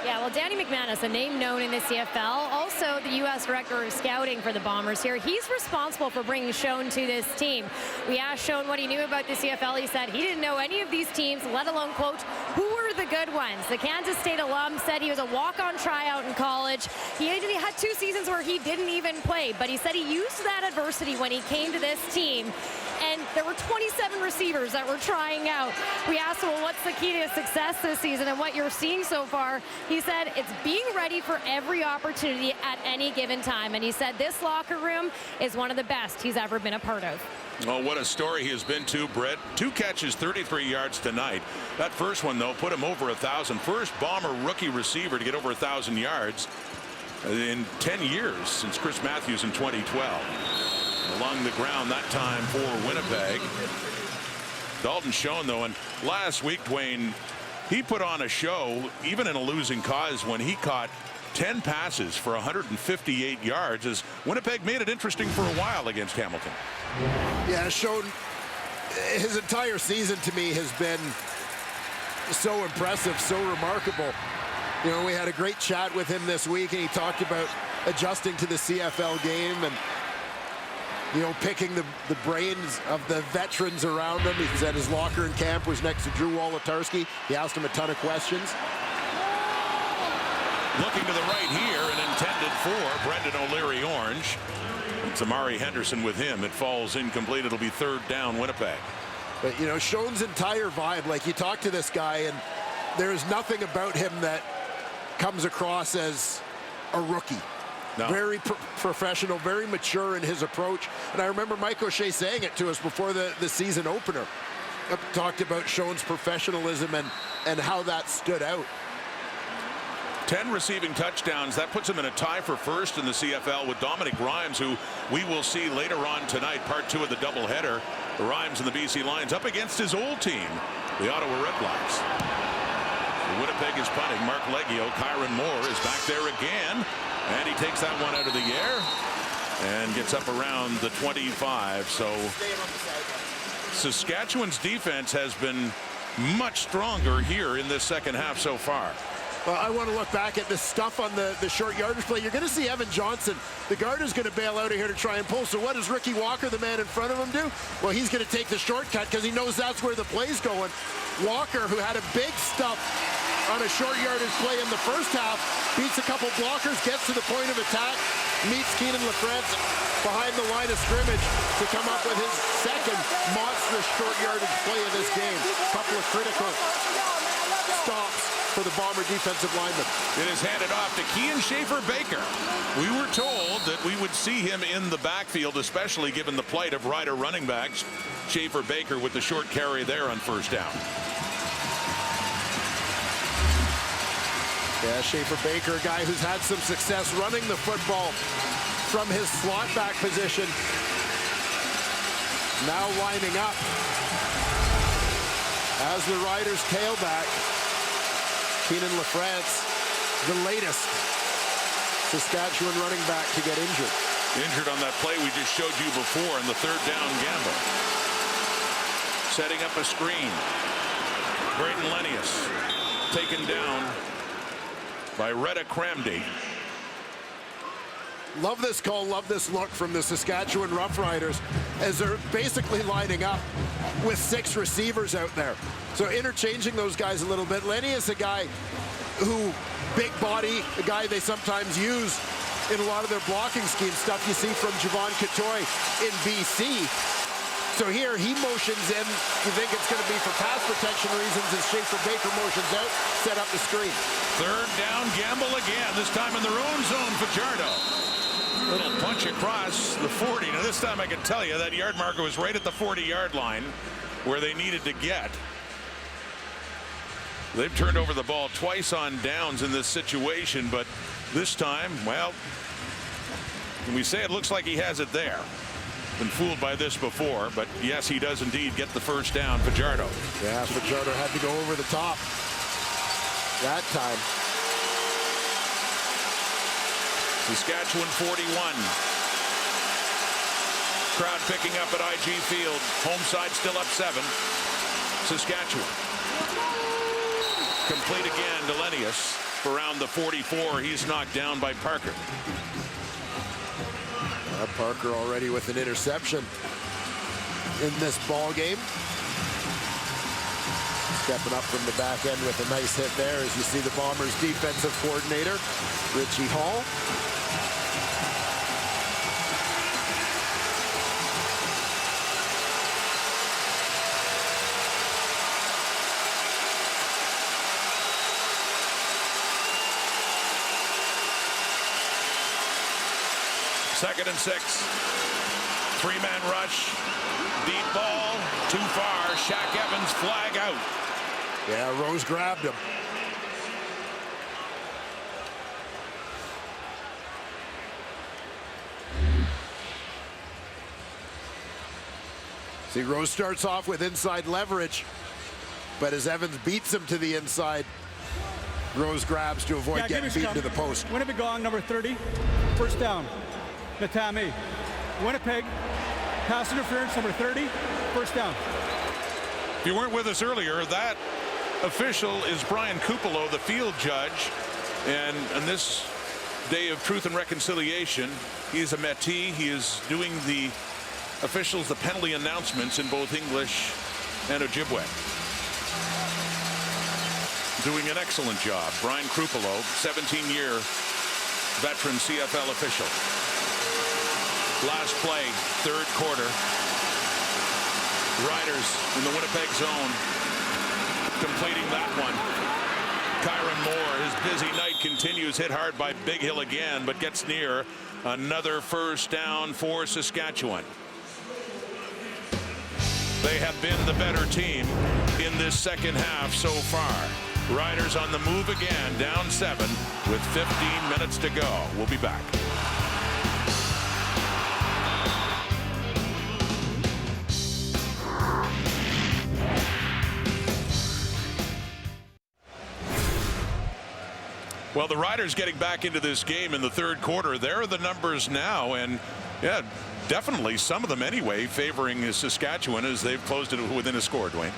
Yeah, well, Danny McManus, a name known in the CFL, also the U.S. Director of Scouting for the Bombers here. He's responsible for bringing Schoen to this team. We asked Schoen what he knew about the CFL. He said he didn't know any of these teams, let alone, quote, who were the good ones. The Kansas State alum said he was a walk-on tryout in college. He had 2 seasons where he didn't even play, but he said he used that adversity when he came to this team. And there were 27 receivers that were trying out. We asked him, well, what's the key to success this season and what you're seeing so far? He said it's being ready for every opportunity at any given time. And he said this locker room is one of the best he's ever been a part of. Oh, what a story he has been to, Brett. 2 catches, 33 yards tonight. That first one, though, put him over 1,000. First Bomber rookie receiver to get over 1,000 yards in 10 years since Chris Matthews in 2012. Along the ground that time for Winnipeg. Dalton Schoen, though, and last week, Dwayne, he put on a show even in a losing cause when he caught 10 passes for 158 yards as Winnipeg made it interesting for a while against Hamilton. Yeah, Schoen, his entire season to me has been so impressive, so remarkable. You know, we had a great chat with him this week and he talked about adjusting to the CFL game and, you know, picking the brains of the veterans around him. He said his locker in camp was next to Drew Wolotarski. He asked him a ton of questions. Looking to the right here and intended for Brendan O'Leary Orange. It's Amari Henderson with him. It falls incomplete. It'll be 3rd down Winnipeg. But, you know, Schoen's entire vibe, like you talk to this guy and there is nothing about him that comes across as a rookie. No. Very professional, very mature in his approach. And I remember Mike O'Shea saying it to us before the season opener. Talked about Schoen's professionalism and how that stood out. 10 receiving touchdowns. That puts him in a tie for first in the CFL with Dominic Rhymes, who we will see later on tonight, part 2 of the doubleheader. Rhymes and the BC Lions up against his old team, the Ottawa Redblacks. Winnipeg is punting. Mark Leggio. Kyron Moore is back there again. And he takes that one out of the air and gets up around the 25. So Saskatchewan's defense has been much stronger here in this second half so far. Well, I want to look back at the stuff on the short yardage play. You're going to see Evan Johnson. The guard is going to bail out of here to try and pull. So what does Ricky Walker, the man in front of him, do? Well, he's going to take the shortcut because he knows that's where the play's going. Walker, who had a big stuff on a short yardage play in the first half, beats a couple blockers, gets to the point of attack, meets Keenan LaFrance behind the line of scrimmage to come up with his second monstrous short yardage play of this game. A couple of critical stops for the Bomber defensive lineman. It is handed off to Kean Schaefer-Baker. We were told that we would see him in the backfield, especially given the plight of Rider running backs. Schaefer-Baker with the short carry there on first down. Yeah, Schaefer-Baker, a guy who's had some success running the football from his slot back position. Now lining up as the Riders tailback. Keenan LaFrance, the latest Saskatchewan running back to get injured. Injured on that play we just showed you before in the third down gamble. Setting up a screen. Braden Lenius taken down by Retta Cramdy. Love this call, love this look from the Saskatchewan Roughriders as they're basically lining up with 6 receivers out there. So interchanging those guys a little bit. Lenny is a guy who, big body, a guy they sometimes use in a lot of their blocking scheme stuff you see from Javon Katoy in BC. So here he motions in. You think it's going to be for pass protection reasons as Schaefer-Baker motions out, set up the screen. Third down gamble again, this time in their own zone. Fajardo. Little punch across the 40. Now this time I can tell you that yard marker was right at the 40-yard line where they needed to get. They've turned over the ball twice on downs in this situation, but this time, well, when we say it looks like he has it there. Been fooled by this before, but yes, he does indeed get the first down. Fajardo. Yeah, Fajardo had to go over the top that time. Saskatchewan 41. Crowd picking up at IG Field. Home side still up 7. Saskatchewan. Complete again to Lenius around the 44. He's knocked down by Parker. Parker already with an interception in this ball game. Stepping up from the back end with a nice hit there as you see the Bombers defensive coordinator, Richie Hall. Second and 6. 3-man rush. Deep ball. Too far. Shaq Evans flag out. Yeah, Rose grabbed him. See, Rose starts off with inside leverage, but as Evans beats him to the inside, Rose grabs to avoid getting beaten to the post. Winnipeg gong number 30. First down. Natami. Winnipeg. Pass interference number 30. First down. If you weren't with us earlier, that official is Brian Kupalo, the field judge. And on this day of truth and reconciliation, he is a Métis. He is doing the officials the penalty announcements in both English and Ojibwe. Doing an excellent job. Brian Kupalo, 17-year veteran CFL official. Last play, third quarter. Riders in the Winnipeg zone, completing that one. Kyron Moore, his busy night continues, hit hard by Big Hill again, but gets near another first down for Saskatchewan. They have been the better team in this second half so far. Riders on the move again, down 7 with 15 minutes to go. We'll be back. Well, the Riders getting back into this game in the third quarter. There are the numbers now, and yeah, definitely some of them anyway favoring Saskatchewan as they've closed it within a score, Dwayne.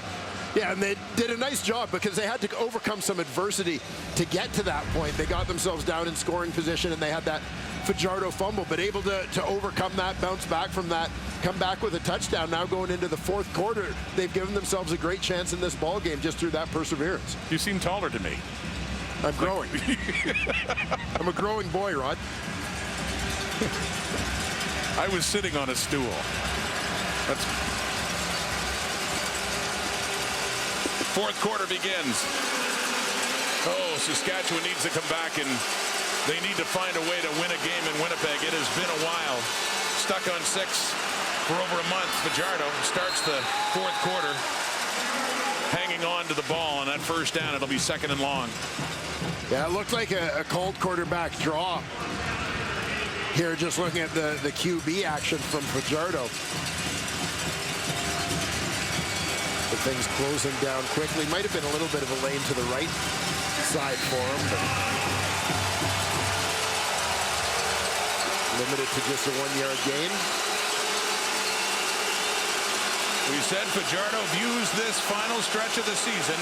Yeah, and they did a nice job because they had to overcome some adversity to get to that point. They got themselves down in scoring position, and they had that Fajardo fumble, but able to overcome that, bounce back from that, come back with a touchdown. Now going into the fourth quarter, they've given themselves a great chance in this ball game just through that perseverance. You seem taller to me. I'm growing. I'm a growing boy, Rod. I was sitting on a stool. That's... Fourth quarter begins. Oh, Saskatchewan needs to come back, and they need to find a way to win a game in Winnipeg. It has been a while. Stuck on 6 for over a month. Fajardo starts the fourth quarter hanging on to the ball on that first down. It'll be second and long. Yeah, it looked like a cold quarterback draw here, just looking at the QB action from Fajardo. The things closing down quickly. Might have been a little bit of a lane to the right side for him, but limited to just a 1-yard gain. We said Fajardo views this final stretch of the season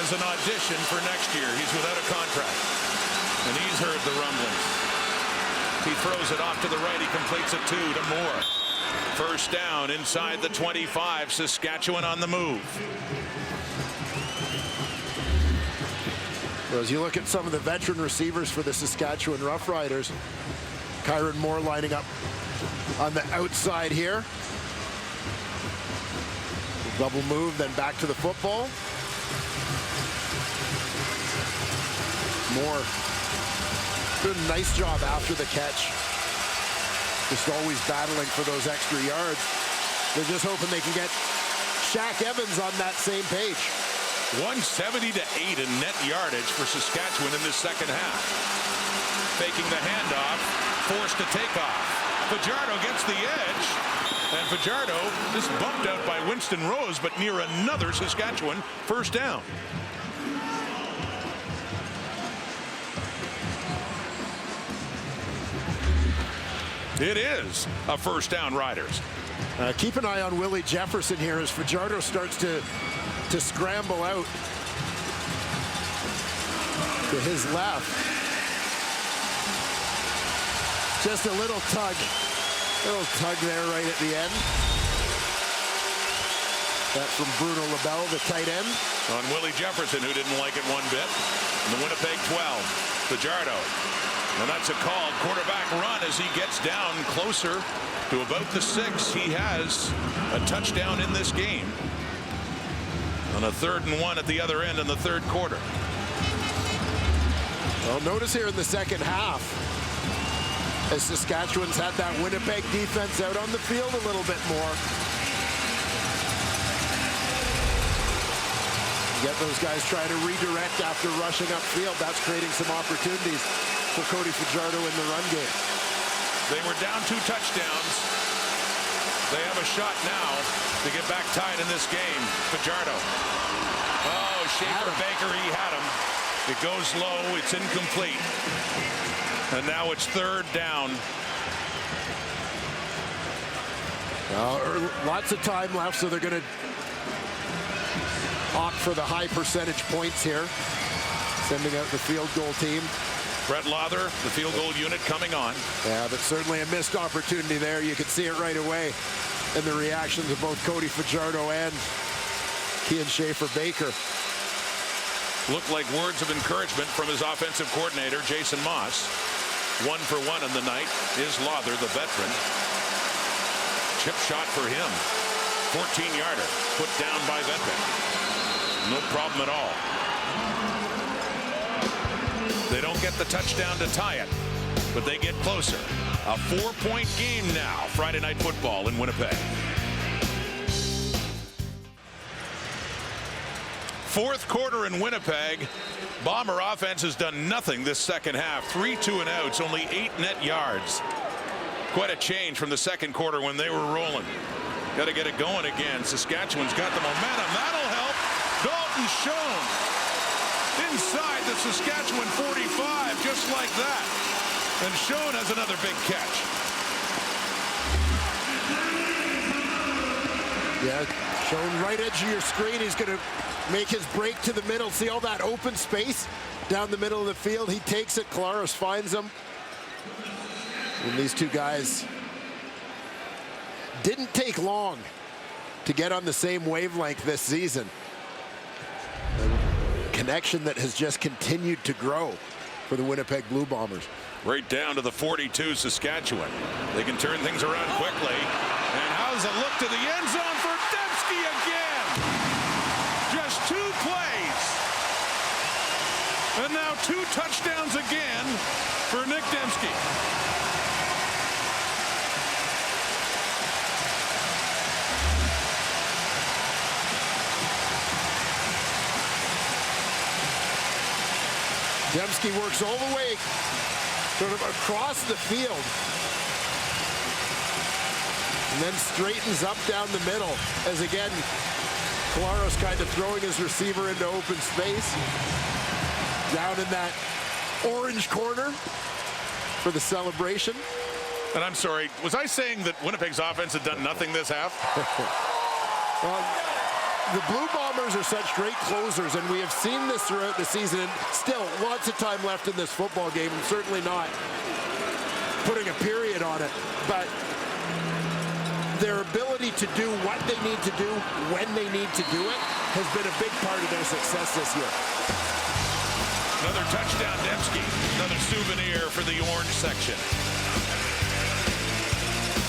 as an audition for next year. He's without a contract, and he's heard the rumblings. He throws it off to the right. He completes it 2 to Moore. First down inside the 25. Saskatchewan on the move. Well, as you look at some of the veteran receivers for the Saskatchewan Roughriders, Kyron Moore lining up on the outside here. Double move, then back to the football. Moore doing a nice job after the catch. Just always battling for those extra yards. They're just hoping they can get Shaq Evans on that same page. 170 to 8 in net yardage for Saskatchewan in this second half. Faking the handoff, forced to take off. Fajardo gets the edge, and Fajardo just bumped out by Winston Rose, but near another Saskatchewan first down. It is a first down, Riders. Keep an eye on Willie Jefferson here as Fajardo starts to scramble out to his left. Just a little tug there right at the end. That's from Bruno LaBelle, the tight end. On Willie Jefferson, who didn't like it one bit. And the Winnipeg 12, Fajardo. And that's a called quarterback run as he gets down closer to about the 6. He has a touchdown in this game on a 3rd and 1 at the other end in the third quarter. Well, notice here in the second half, as Saskatchewan's had that Winnipeg defense out on the field a little bit more. Get those guys trying to redirect after rushing upfield. That's creating some opportunities for Cody Fajardo in the run game. They were down 2 touchdowns. They have a shot now to get back tied in this game. Fajardo. Oh, Schaefer Baker, he had him. It goes low. It's incomplete. And now it's 3rd down. Lots of time left, so they're going to opt for the high percentage points here. Sending out the field goal team. Brett Lother, the field goal unit coming on. Yeah, but certainly a missed opportunity there. You could see it right away in the reactions of both Cody Fajardo and Kian Schaefer Baker. Looked like words of encouragement from his offensive coordinator, Jason Moss. 1 for 1 in the night is Lother, the veteran. Chip shot for him. 14-yarder put down by Vedbeck. No problem at all. They don't get the touchdown to tie it, but they get closer. A 4-point game now. Friday Night Football in Winnipeg. Fourth quarter in Winnipeg. Bomber offense has done nothing this second half. 3 2-and-outs, only 8 net yards. Quite a change from the second quarter when they were rolling. Got to get it going again. Saskatchewan's got the momentum. That'll help. Dalton Schoen inside the Saskatchewan 45, just like that. And Schoen has another big catch. Yeah, Schoen right edge of your screen. He's going to make his break to the middle. See all that open space down the middle of the field? He takes it. Collaros finds him. And these two guys didn't take long to get on the same wavelength this season. A connection that has just continued to grow for the Winnipeg Blue Bombers. Right down to the 42, Saskatchewan. They can turn things around quickly. And how's a look to the end zone for Dembski again? Just 2 plays. And now 2 touchdowns again for Nick Dembski. Dembski works all the way sort of across the field and then straightens up down the middle as again Collaros kind of throwing his receiver into open space down in that orange corner for the celebration. And I'm sorry, was I saying that Winnipeg's offense had done nothing this half? Well, the Blue Bombers are such great closers, and we have seen this throughout the season, and still lots of time left in this football game. I'm certainly not putting a period on it, but their ability to do what they need to do when they need to do it has been a big part of their success this year. Another touchdown, Dembski. Another souvenir for the orange section.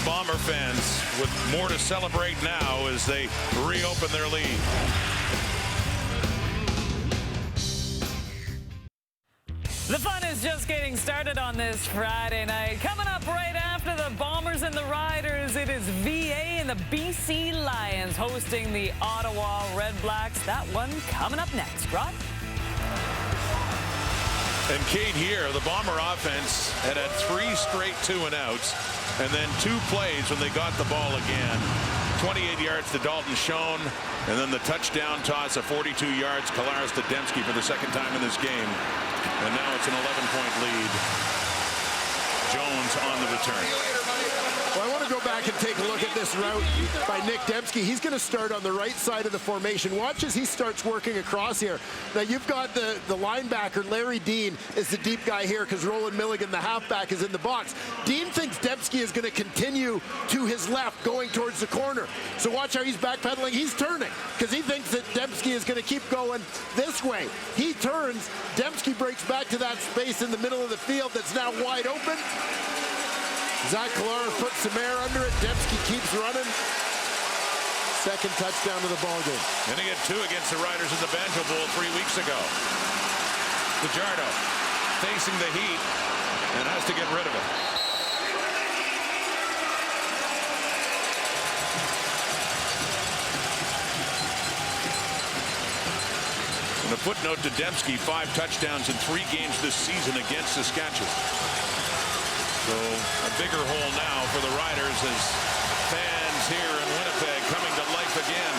Bomber fans with more to celebrate now as they reopen their lead. The fun is just getting started on this Friday night. Coming up right after the Bombers and the Riders, it is VA and the BC Lions hosting the Ottawa Red Blacks. That one coming up next. Rod? And Kate here, the Bomber offense had 3 straight 2-and-outs, and then 2 plays when they got the ball again. 28 yards to Dalton Schoen, and then the touchdown toss of 42 yards, Collaros to Dembski for the second time in this game. And now it's an 11-point lead. Jones on the return. Well, I want to go back and take a look at this route by Nick Dembski. He's going to start on the right side of the formation. Watch as he starts working across here. Now, you've got the linebacker, Larry Dean, is the deep guy here because Roland Milligan, the halfback, is in the box. Dean thinks Dembski is going to continue to his left, going towards the corner. So watch how he's backpedaling. He's turning because he thinks that Dembski is going to keep going this way. He turns. Dembski breaks back to that space in the middle of the field that's now wide open. Zach Collaros puts some air under it. Dembski keeps running. Second touchdown of the ball game. And he had 2 against the Riders in the Banjo Bowl 3 weeks ago. Fajardo facing the heat and has to get rid of it. And a footnote to Dembski, 5 touchdowns in 3 games this season against Saskatchewan. So a bigger hole now for the Riders as fans here in Winnipeg coming to life again.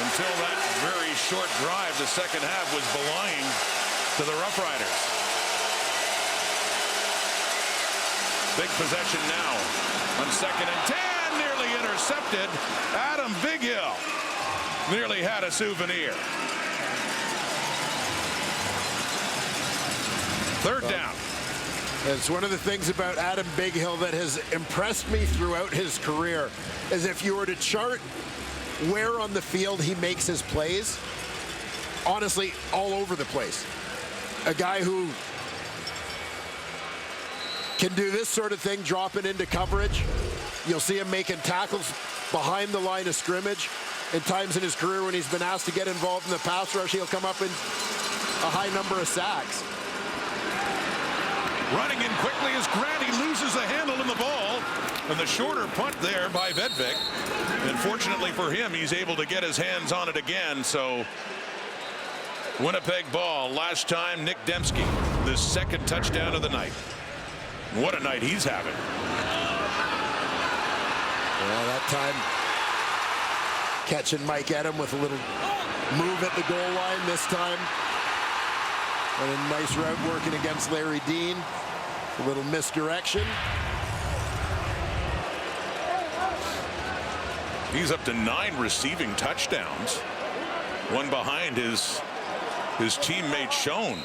Until that very short drive, the second half was belonging to the Roughriders. Big possession now on 2nd and 10, nearly intercepted. Adam Bighill nearly had a souvenir. 3rd down. It's one of the things about Adam Bighill that has impressed me throughout his career is if you were to chart where on the field he makes his plays, honestly, all over the place. A guy who can do this sort of thing, dropping into coverage. You'll see him making tackles behind the line of scrimmage. In times in his career when he's been asked to get involved in the pass rush, he'll come up in a high number of sacks. Running in quickly as Granny loses the handle in the ball. And the shorter punt there by Vedvik. And fortunately for him, he's able to get his hands on it again. So Winnipeg ball. Last time, Nick Dembski. The 2nd touchdown of the night. What a night he's having. Well, that time catching Mike Edem with a little move at the goal line this time. And a nice route working against Larry Dean. A little misdirection. He's up to 9 receiving touchdowns. One behind his teammate Schoen.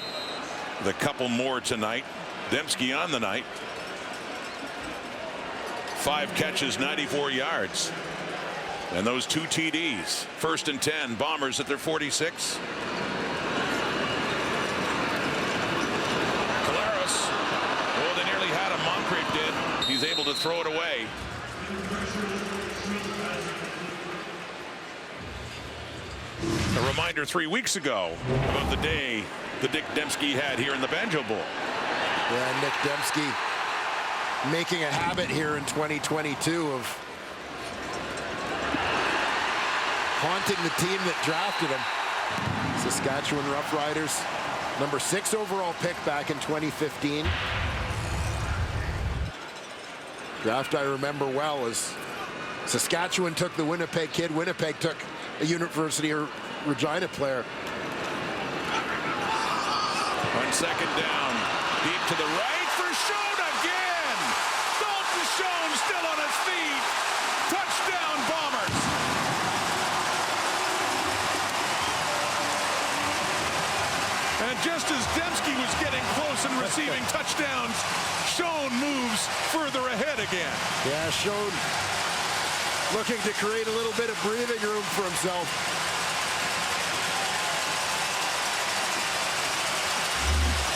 The couple more tonight. Dembski on the night. 5 catches, 94 yards. And those 2 TDs. 1st and 10. Bombers at their 46. Oh, they nearly had him. Moncrief did. He's able to throw it away. A reminder 3 weeks ago about the day that Dick Dembski had here in the Banjo Bowl. Yeah, Nick Dembski making a habit here in 2022 of haunting the team that drafted him. Saskatchewan Roughriders, number 6 overall pick back in 2015. Draft I remember well as Saskatchewan took the Winnipeg kid. Winnipeg took a University of Regina player. On 2nd down, deep to the right for Schoen again. Dalton Schoen still on his feet. Touchdown Bombers. And just as Dembski was getting close and receiving touchdowns, Schoen moves further ahead again. Yeah, Schoen looking to create a little bit of breathing room for himself.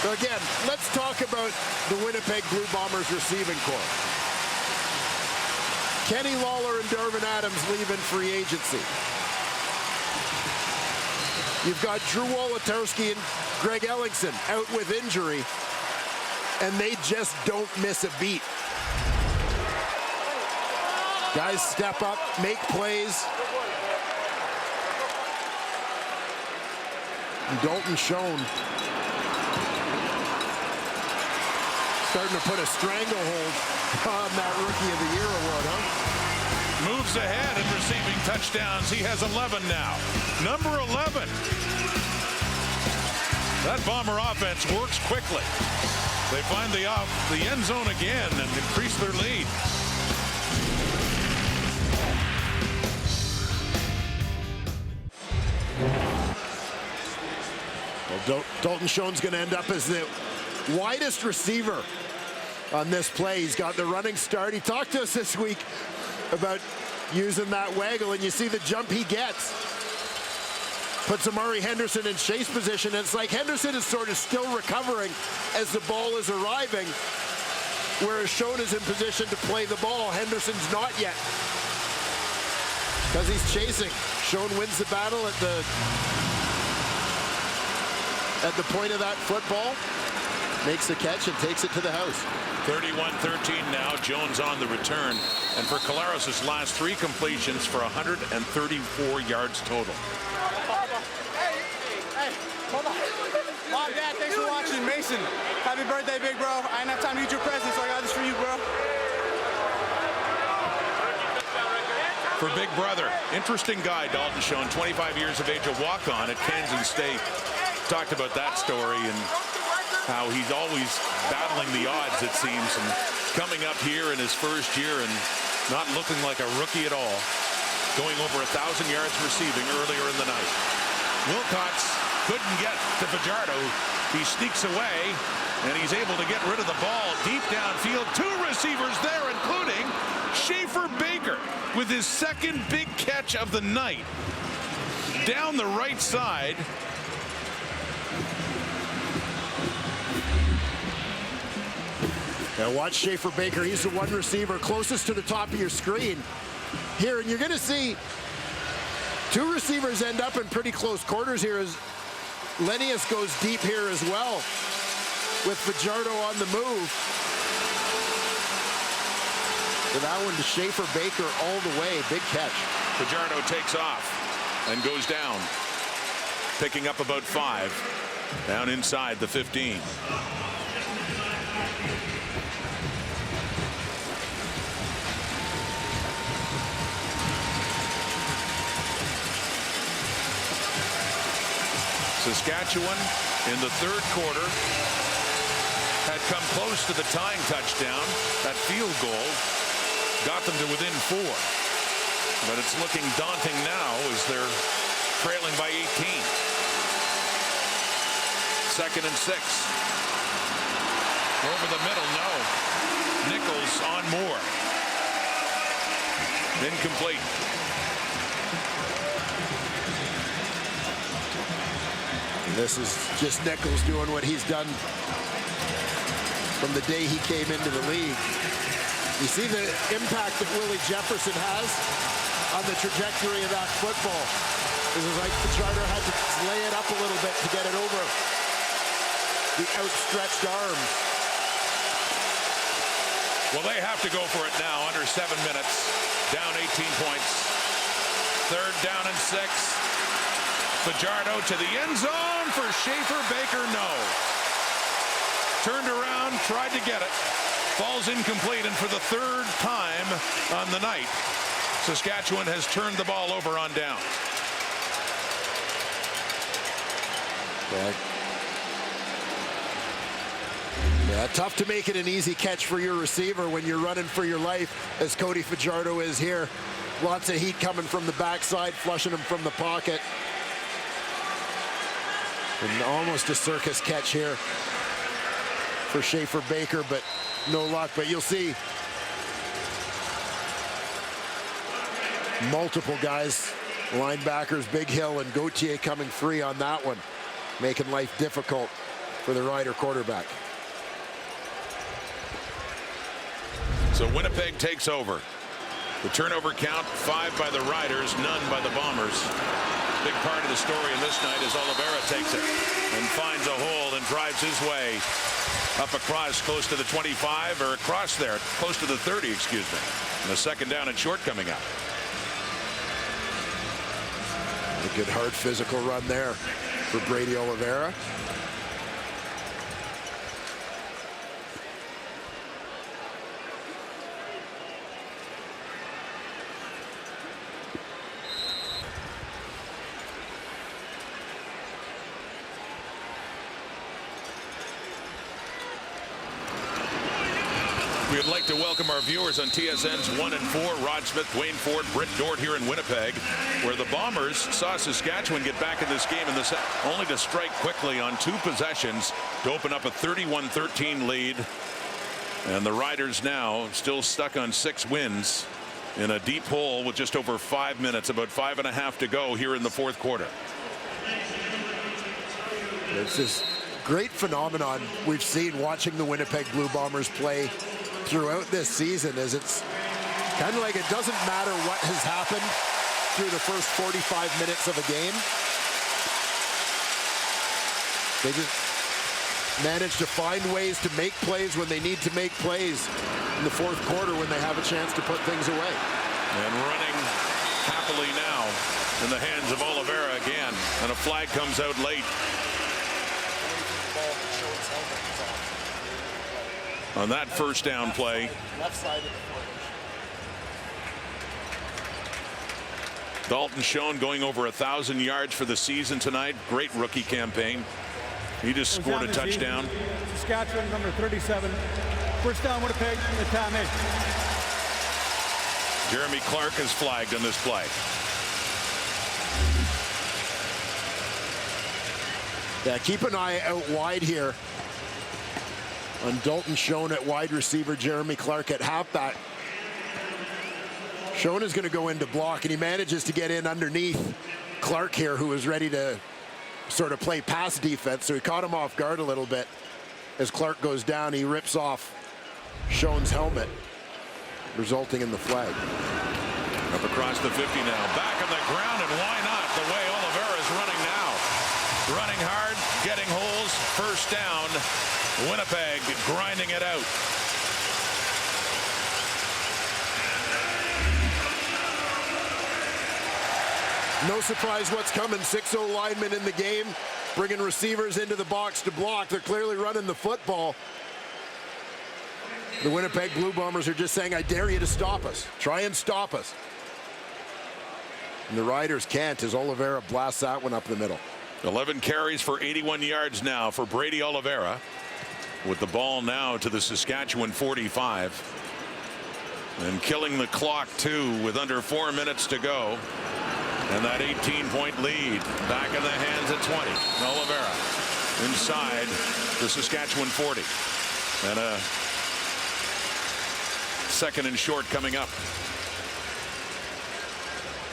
So again, let's talk about the Winnipeg Blue Bombers receiving corps. Kenny Lawler and Darvin Adams leaving free agency. You've got Drew Wolotarski and Greg Ellingson out with injury, and they just don't miss a beat. Guys step up, make plays. And Dalton Schoen starting to put a stranglehold on that Rookie of the Year award, huh? Moves ahead and receiving touchdowns. He has 11 now. Number 11. That Bomber offense works quickly. They find the end zone again and increase their lead. Well, Dalton Schoen's going to end up as the widest receiver on this play. He's got the running start. He talked to us this week about using that waggle, and you see the jump he gets. Puts Amari Henderson in chase position, and it's like Henderson is sort of still recovering as the ball is arriving, whereas Schoen is in position to play the ball. Henderson's not yet, because he's chasing. Schoen wins the battle at the point of that football, makes the catch and takes it to the house. 31-13 now. Jones on the return. And for Collaros' last 3 completions for 134 yards total. Hold on. Mom, Dad, thanks for watching. Mason, happy birthday, big bro. I didn't have time to eat your present, so I got this for you, bro. For Big Brother, interesting guy, Dalton Schoen, 25 years of age, a walk-on at Kansas State. Talked about that story and how he's always battling the odds, it seems, and coming up here in his first year and not looking like a rookie at all. Going over 1,000 yards receiving earlier in the night. Wilcox couldn't get to Fajardo. He sneaks away, and he's able to get rid of the ball deep downfield. 2 receivers there, including Schaefer Baker with his 2nd big catch of the night. Down the right side. Now watch Schaefer Baker. He's the one receiver closest to the top of your screen here, and you're going to see 2 receivers end up in pretty close quarters here as Lennius goes deep here as well with Fajardo on the move. So that one to Schaefer Baker all the way. Big catch. Fajardo takes off and goes down, picking up about 5 down inside the 15. Saskatchewan in the third quarter had come close to the tying touchdown. That field goal got them to within 4. But it's looking daunting now as they're trailing by 18. 2nd and 6. Over the middle, no. Nichols on Moore. Incomplete. This is just Nichols doing what he's done from the day he came into the league. You see the impact that Willie Jefferson has on the trajectory of that football. It was like Fajardo had to lay it up a little bit to get it over the outstretched arms. Well, they have to go for it now. Under 7 minutes. Down 18 points. 3rd down and 6. Fajardo to the end zone for Schaefer Baker. No. Turned around, tried to get it. Falls incomplete, and for the 3rd time on the night, Saskatchewan has turned the ball over on down. Yeah, tough to make it an easy catch for your receiver when you're running for your life, as Cody Fajardo is here. Lots of heat coming from the backside, flushing him from the pocket. And almost a circus catch here for Schaefer Baker, but no luck. But you'll see multiple guys, linebackers, Big Hill and Gauthier coming free on that one, making life difficult for the Rider quarterback. So Winnipeg takes over. The turnover count, 5 by the Riders, none by the Bombers. Big part of the story in this night as Oliveira takes it and finds a hole and drives his way up across close to the 25, or across there, close to the 30, excuse me. And a 2nd down and short coming up. A good hard physical run there for Brady Oliveira. We'd like to welcome our viewers on TSN's 1 and 4. Rod Smith, Dwayne Ford, Britt Dort here in Winnipeg, where the Bombers saw Saskatchewan get back in this game in the set, only to strike quickly on 2 possessions to open up a 31-13 lead. And the Riders now still stuck on 6 wins in a deep hole with just over 5 minutes, about 5.5 to go here in the 4th quarter. It's this great phenomenon we've seen watching the Winnipeg Blue Bombers play throughout this season, as it's kind of like it doesn't matter what has happened through the first 45 minutes of a game. They just manage to find ways to make plays when they need to make plays in the 4th quarter when they have a chance to put things away. And running happily now in the hands of Oliveira again, and a flag comes out late. On that 1st down play. Dalton Schoen going over 1,000 yards for the season tonight. Great rookie campaign. He just scored a touchdown. Saskatchewan, number 37. 1st down, Winnipeg, at time 8. Jeremy Clark is flagged on this play. Yeah, keep an eye out wide here on Dalton Schoen at wide receiver, Jeremy Clark at halfback. Schoen is going to go into block, and he manages to get in underneath Clark here, who is ready to sort of play pass defense. So he caught him off guard a little bit. As Clark goes down, he rips off Schoen's helmet, resulting in the flag. Up across the 50 now. Back on the ground, and why not? The way Oliveira is running now. Running hard, getting holes. 1st down. Winnipeg grinding it out. No surprise what's coming. 6-0 linemen in the game, bringing receivers into the box to block. They're clearly running the football. The Winnipeg Blue Bombers are just saying, I dare you to stop us. Try and stop us. And the Riders can't, as Oliveira blasts that one up the middle. 11 carries for 81 yards now for Brady Oliveira, with the ball now to the Saskatchewan 45. And killing the clock, too, with under 4 minutes to go. And that 18-point lead back in the hands at 20. Oliveira inside the Saskatchewan 40. And a second and short coming up.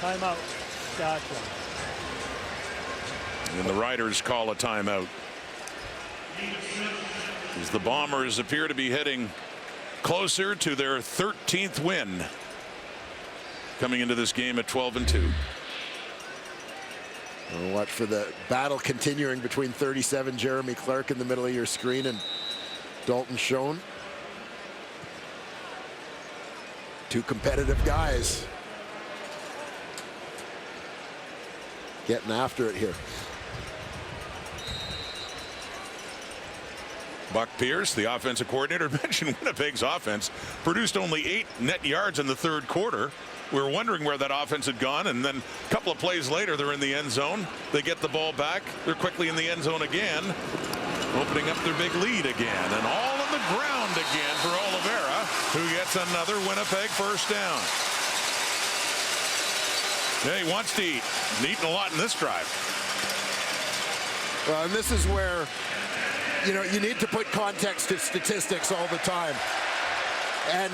Timeout, Saskatchewan. And the Riders call a timeout, as the Bombers appear to be heading closer to their 13th win, coming into this game at 12-2. We'll watch for the battle continuing between 37 Jeremy Clark in the middle of your screen and Dalton Schoen. Two competitive guys getting after it here. Buck Pierce, the offensive coordinator, mentioned Winnipeg's offense produced only 8 net yards in the third quarter. We were wondering where that offense had gone, and then a couple of plays later, they're in the end zone. They get the ball back. They're quickly in the end zone again, opening up their big lead again. And all on the ground again for Oliveira, who gets another Winnipeg first down. Yeah, he wants to eat. He's eating a lot in this drive. Well, and this is where, you know, you need to put context to statistics all the time. And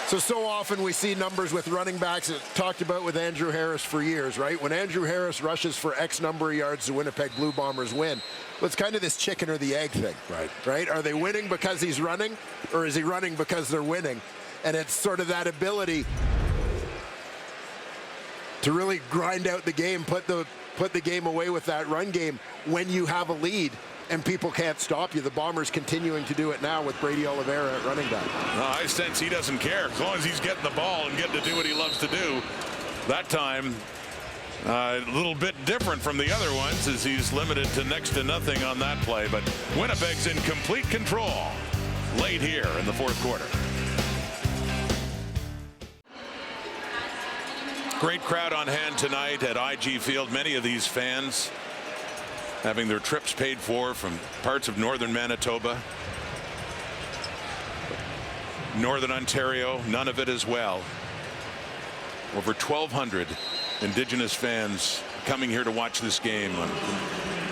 so often we see numbers with running backs, talked about with Andrew Harris for years, right? When Andrew Harris rushes for X number of yards, the Winnipeg Blue Bombers win. Well, it's kind of this chicken or the egg thing, right? Are they winning because he's running, or is he running because they're winning? And it's sort of that ability to really grind out the game, put the game away with that run game when you have a lead and people can't stop you. The Bombers continuing to do it now with Brady Oliveira at running back. I sense he doesn't care as long as he's getting the ball and getting to do what he loves to do. That time a little bit different from the other ones, as he's limited to next to nothing on that play. But Winnipeg's in complete control late here in the fourth quarter. Great crowd on hand tonight at IG Field. Many of these fans having their trips paid for from parts of northern Manitoba, northern Ontario, none of it as well. Over 1,200 Indigenous fans coming here to watch this game on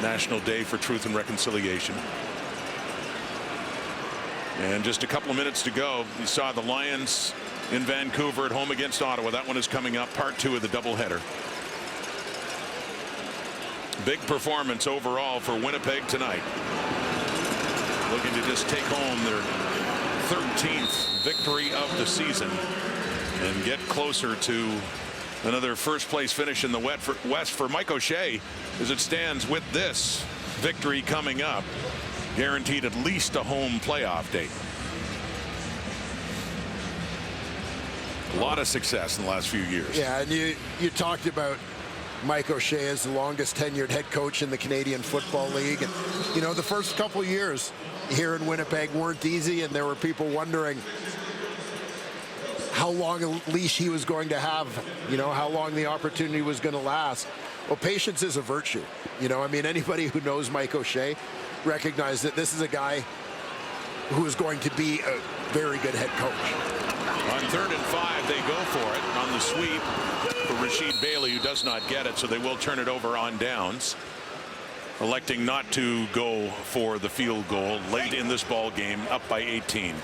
National Day for Truth and Reconciliation. And just a couple of minutes to go, you saw the Lions in Vancouver at home against Ottawa. That one is coming up, part 2 of the doubleheader. Big performance overall for Winnipeg tonight. Looking to just take home their 13th victory of the season and get closer to another first place finish in the West for Mike O'Shea. As it stands with this victory coming up, guaranteed at least a home playoff date. A lot of success in the last few years. Yeah, and you talked about Mike O'Shea as the longest tenured head coach in the Canadian Football League. And, you know, the first couple of years here in Winnipeg weren't easy, and there were people wondering how long a leash he was going to have, you know, how long the opportunity was going to last. Well, patience is a virtue. You know, I mean, anybody who knows Mike O'Shea recognizes that this is a guy who is going to be a very good head coach. On 3rd and 5, they go for it on the sweep for Rashid Bailey, who does not get it, so they will turn it over on downs, electing not to go for the field goal late in this ball game, up by 18.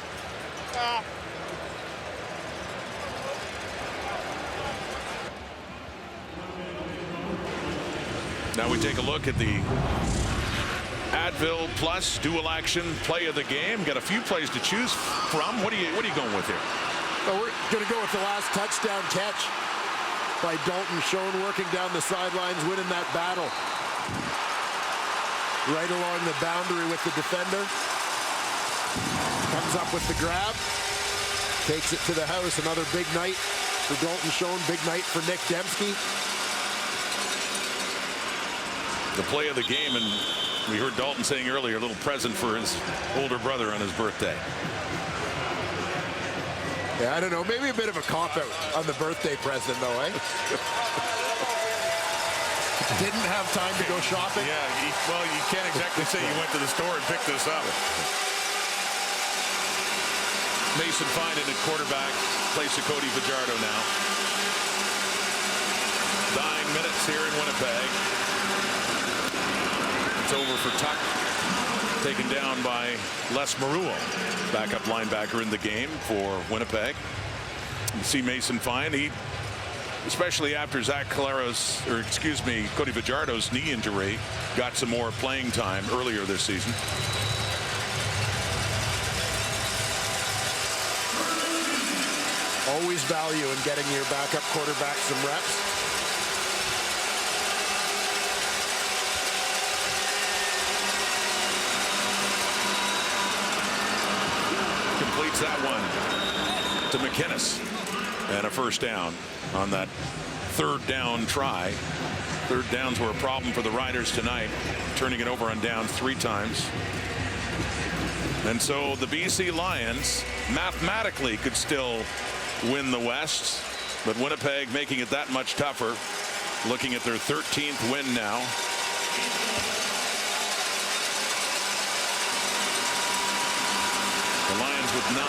Now we take a look at the Advil Plus dual action play of the game. Got a few plays to choose from. What are you going with here? Well, we're going to go with the last touchdown catch by Dalton Schoen, working down the sidelines, winning that battle right along the boundary with the defender. Comes up with the grab, takes it to the house. Another big night for Dalton Schoen, big night for Nick Dembski. The play of the game, and we heard Dalton saying earlier, a little present for his older brother on his birthday. Yeah, I don't know, maybe a bit of a cop-out on the birthday present, though, eh? Didn't have time to go shopping. Yeah, well, you can't exactly say you went to the store and picked this up. Mason Fine in at quarterback, place of Cody Fajardo now. Dying minutes here in Winnipeg. It's over for Tuck. Taken down by Les Maruo, backup linebacker in the game for Winnipeg. You see Mason Fine, he, especially after Cody Fajardo's knee injury, got some more playing time earlier this season. Always value in getting your backup quarterback some reps. Completes that one to McInnes, and a first down on that third down try. Third downs were a problem for the Riders tonight, turning it over on downs 3 times. And so the BC Lions mathematically could still win the West, but Winnipeg making it that much tougher, looking at their 13th win now. The Lions with 9.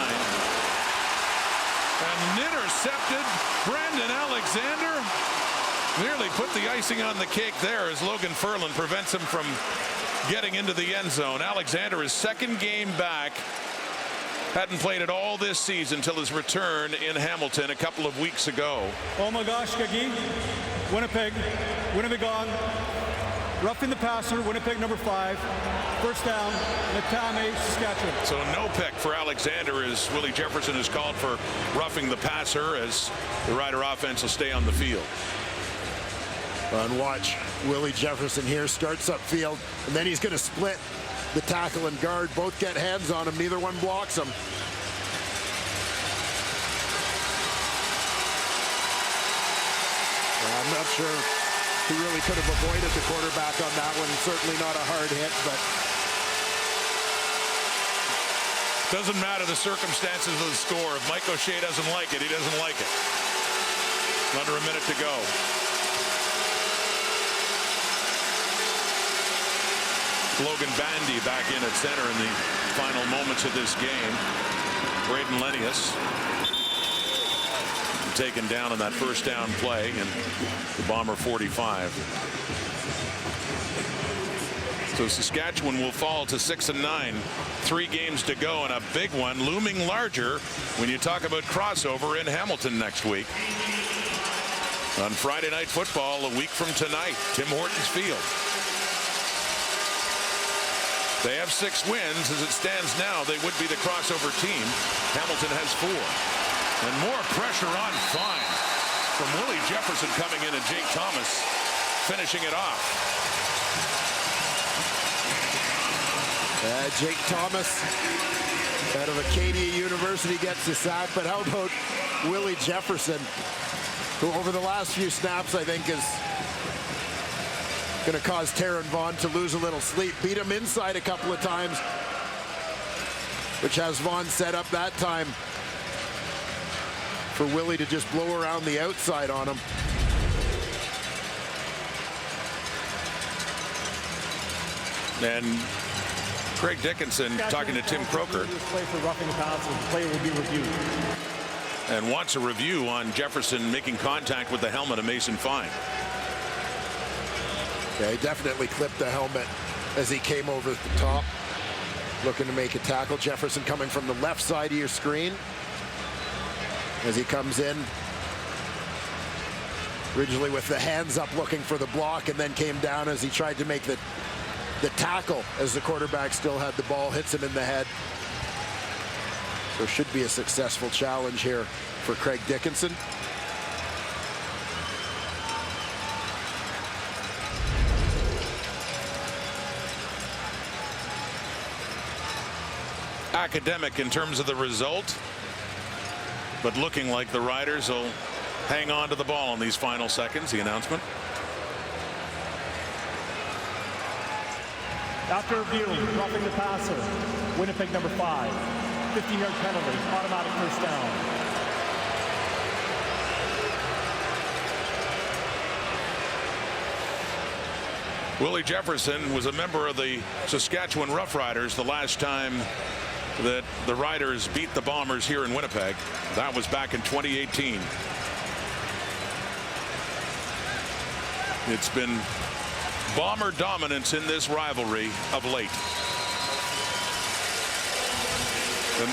And intercepted. Brandon Alexander nearly put the icing on the cake there as Logan Ferland prevents him from getting into the end zone. Alexander, his second game back, hadn't played at all this season till his return in Hamilton a couple of weeks ago. Oh my gosh, Gagi. Winnipeg on. Roughing the passer, Winnipeg number 5. First down, Matame, Saskatchewan. So no pick for Alexander as Willie Jefferson is called for roughing the passer as the Rider offense will stay on the field. And watch Willie Jefferson here, starts upfield, and then he's going to split the tackle and guard. Both get hands on him. Neither one blocks him. I'm not sure he really could have avoided the quarterback on that one. Certainly not a hard hit, but doesn't matter the circumstances of the score. If Mike O'Shea doesn't like it, he doesn't like it. Under a minute to go. Logan Bandy back in at center in the final moments of this game. Braden Lenius taken down on that first down play in the Bomber 45. So Saskatchewan will fall to 6-9. 3 games to go, and a big one looming larger when you talk about crossover in Hamilton next week. On Friday Night Football a week from tonight, Tim Hortons Field. They have 6 wins. As it stands now, they would be the crossover team. Hamilton has 4. And more pressure on Fine from Willie Jefferson coming in and Jake Thomas finishing it off. Jake Thomas out of Acadia University gets the sack, but how about Willie Jefferson, who over the last few snaps I think is going to cause Taron Vaughn to lose a little sleep. Beat him inside a couple of times, which has Vaughn set up that time for Willie to just blow around the outside on him. And Craig Dickinson talking to Tim Croker. Play for roughing the passer. The play will be reviewed. And wants a review on Jefferson making contact with the helmet of Mason Fine. Yeah, he definitely clipped the helmet as he came over the top, looking to make a tackle. Jefferson coming from the left side of your screen as he comes in. Originally with the hands up looking for the block, and then came down as he tried to make the tackle as the quarterback still had the ball, hits him in the head. So it should be a successful challenge here for Craig Dickinson. Academic in terms of the result, but looking like the Riders will hang on to the ball in these final seconds. The announcement. After review, roughing the passer, Winnipeg number 5, 15-yard penalty, automatic first down. Willie Jefferson was a member of the Saskatchewan Roughriders the last time that the Riders beat the Bombers here in Winnipeg. That was back in 2018. It's been Bomber dominance in this rivalry of late. And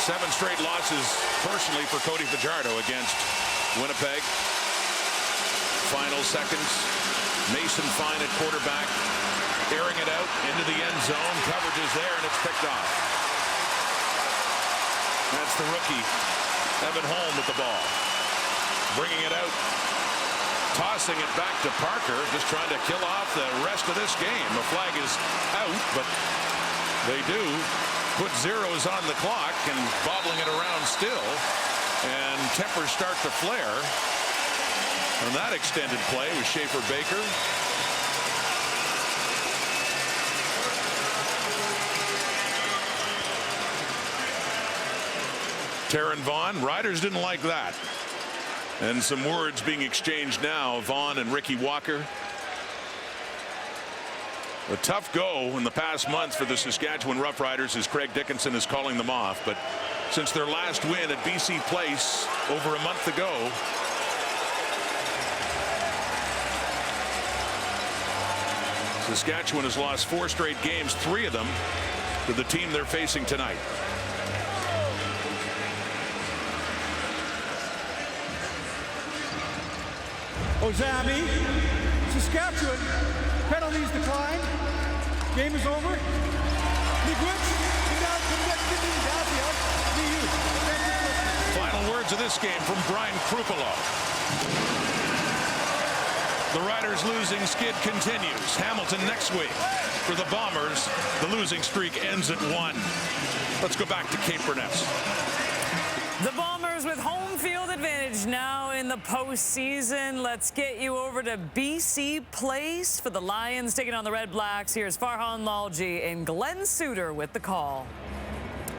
7 straight losses personally for Cody Fajardo against Winnipeg. Final seconds. Mason Fine at quarterback, airing it out into the end zone. Coverage is there, and it's picked off. That's the rookie, Evan Holm, with the ball. Bringing it out. Tossing it back to Parker, just trying to kill off the rest of this game. The flag is out, but they do put zeros on the clock and bobbling it around still. And tempers start to flare. On that extended play with Schaefer Baker. Taron Vaughn, Riders didn't like that. And some words being exchanged now. Vaughn and Ricky Walker. A tough go in the past month for the Saskatchewan Roughriders as Craig Dickinson is calling them off. But since their last win at BC Place over a month ago, Saskatchewan has lost 4 straight games, 3 of them to the team they're facing tonight. Ozami, Saskatchewan, penalties declined. Game is over. Final words of this game from Brian Krupalo. The Riders' losing skid continues. Hamilton next week. For the Bombers, the losing streak ends at 1. Let's go back to Cape Burness. The Bombers with home field advantage now in the postseason. Let's get you over to BC Place for the Lions taking on the Red Blacks. Here's Farhan Lalji and Glenn Suter with the call.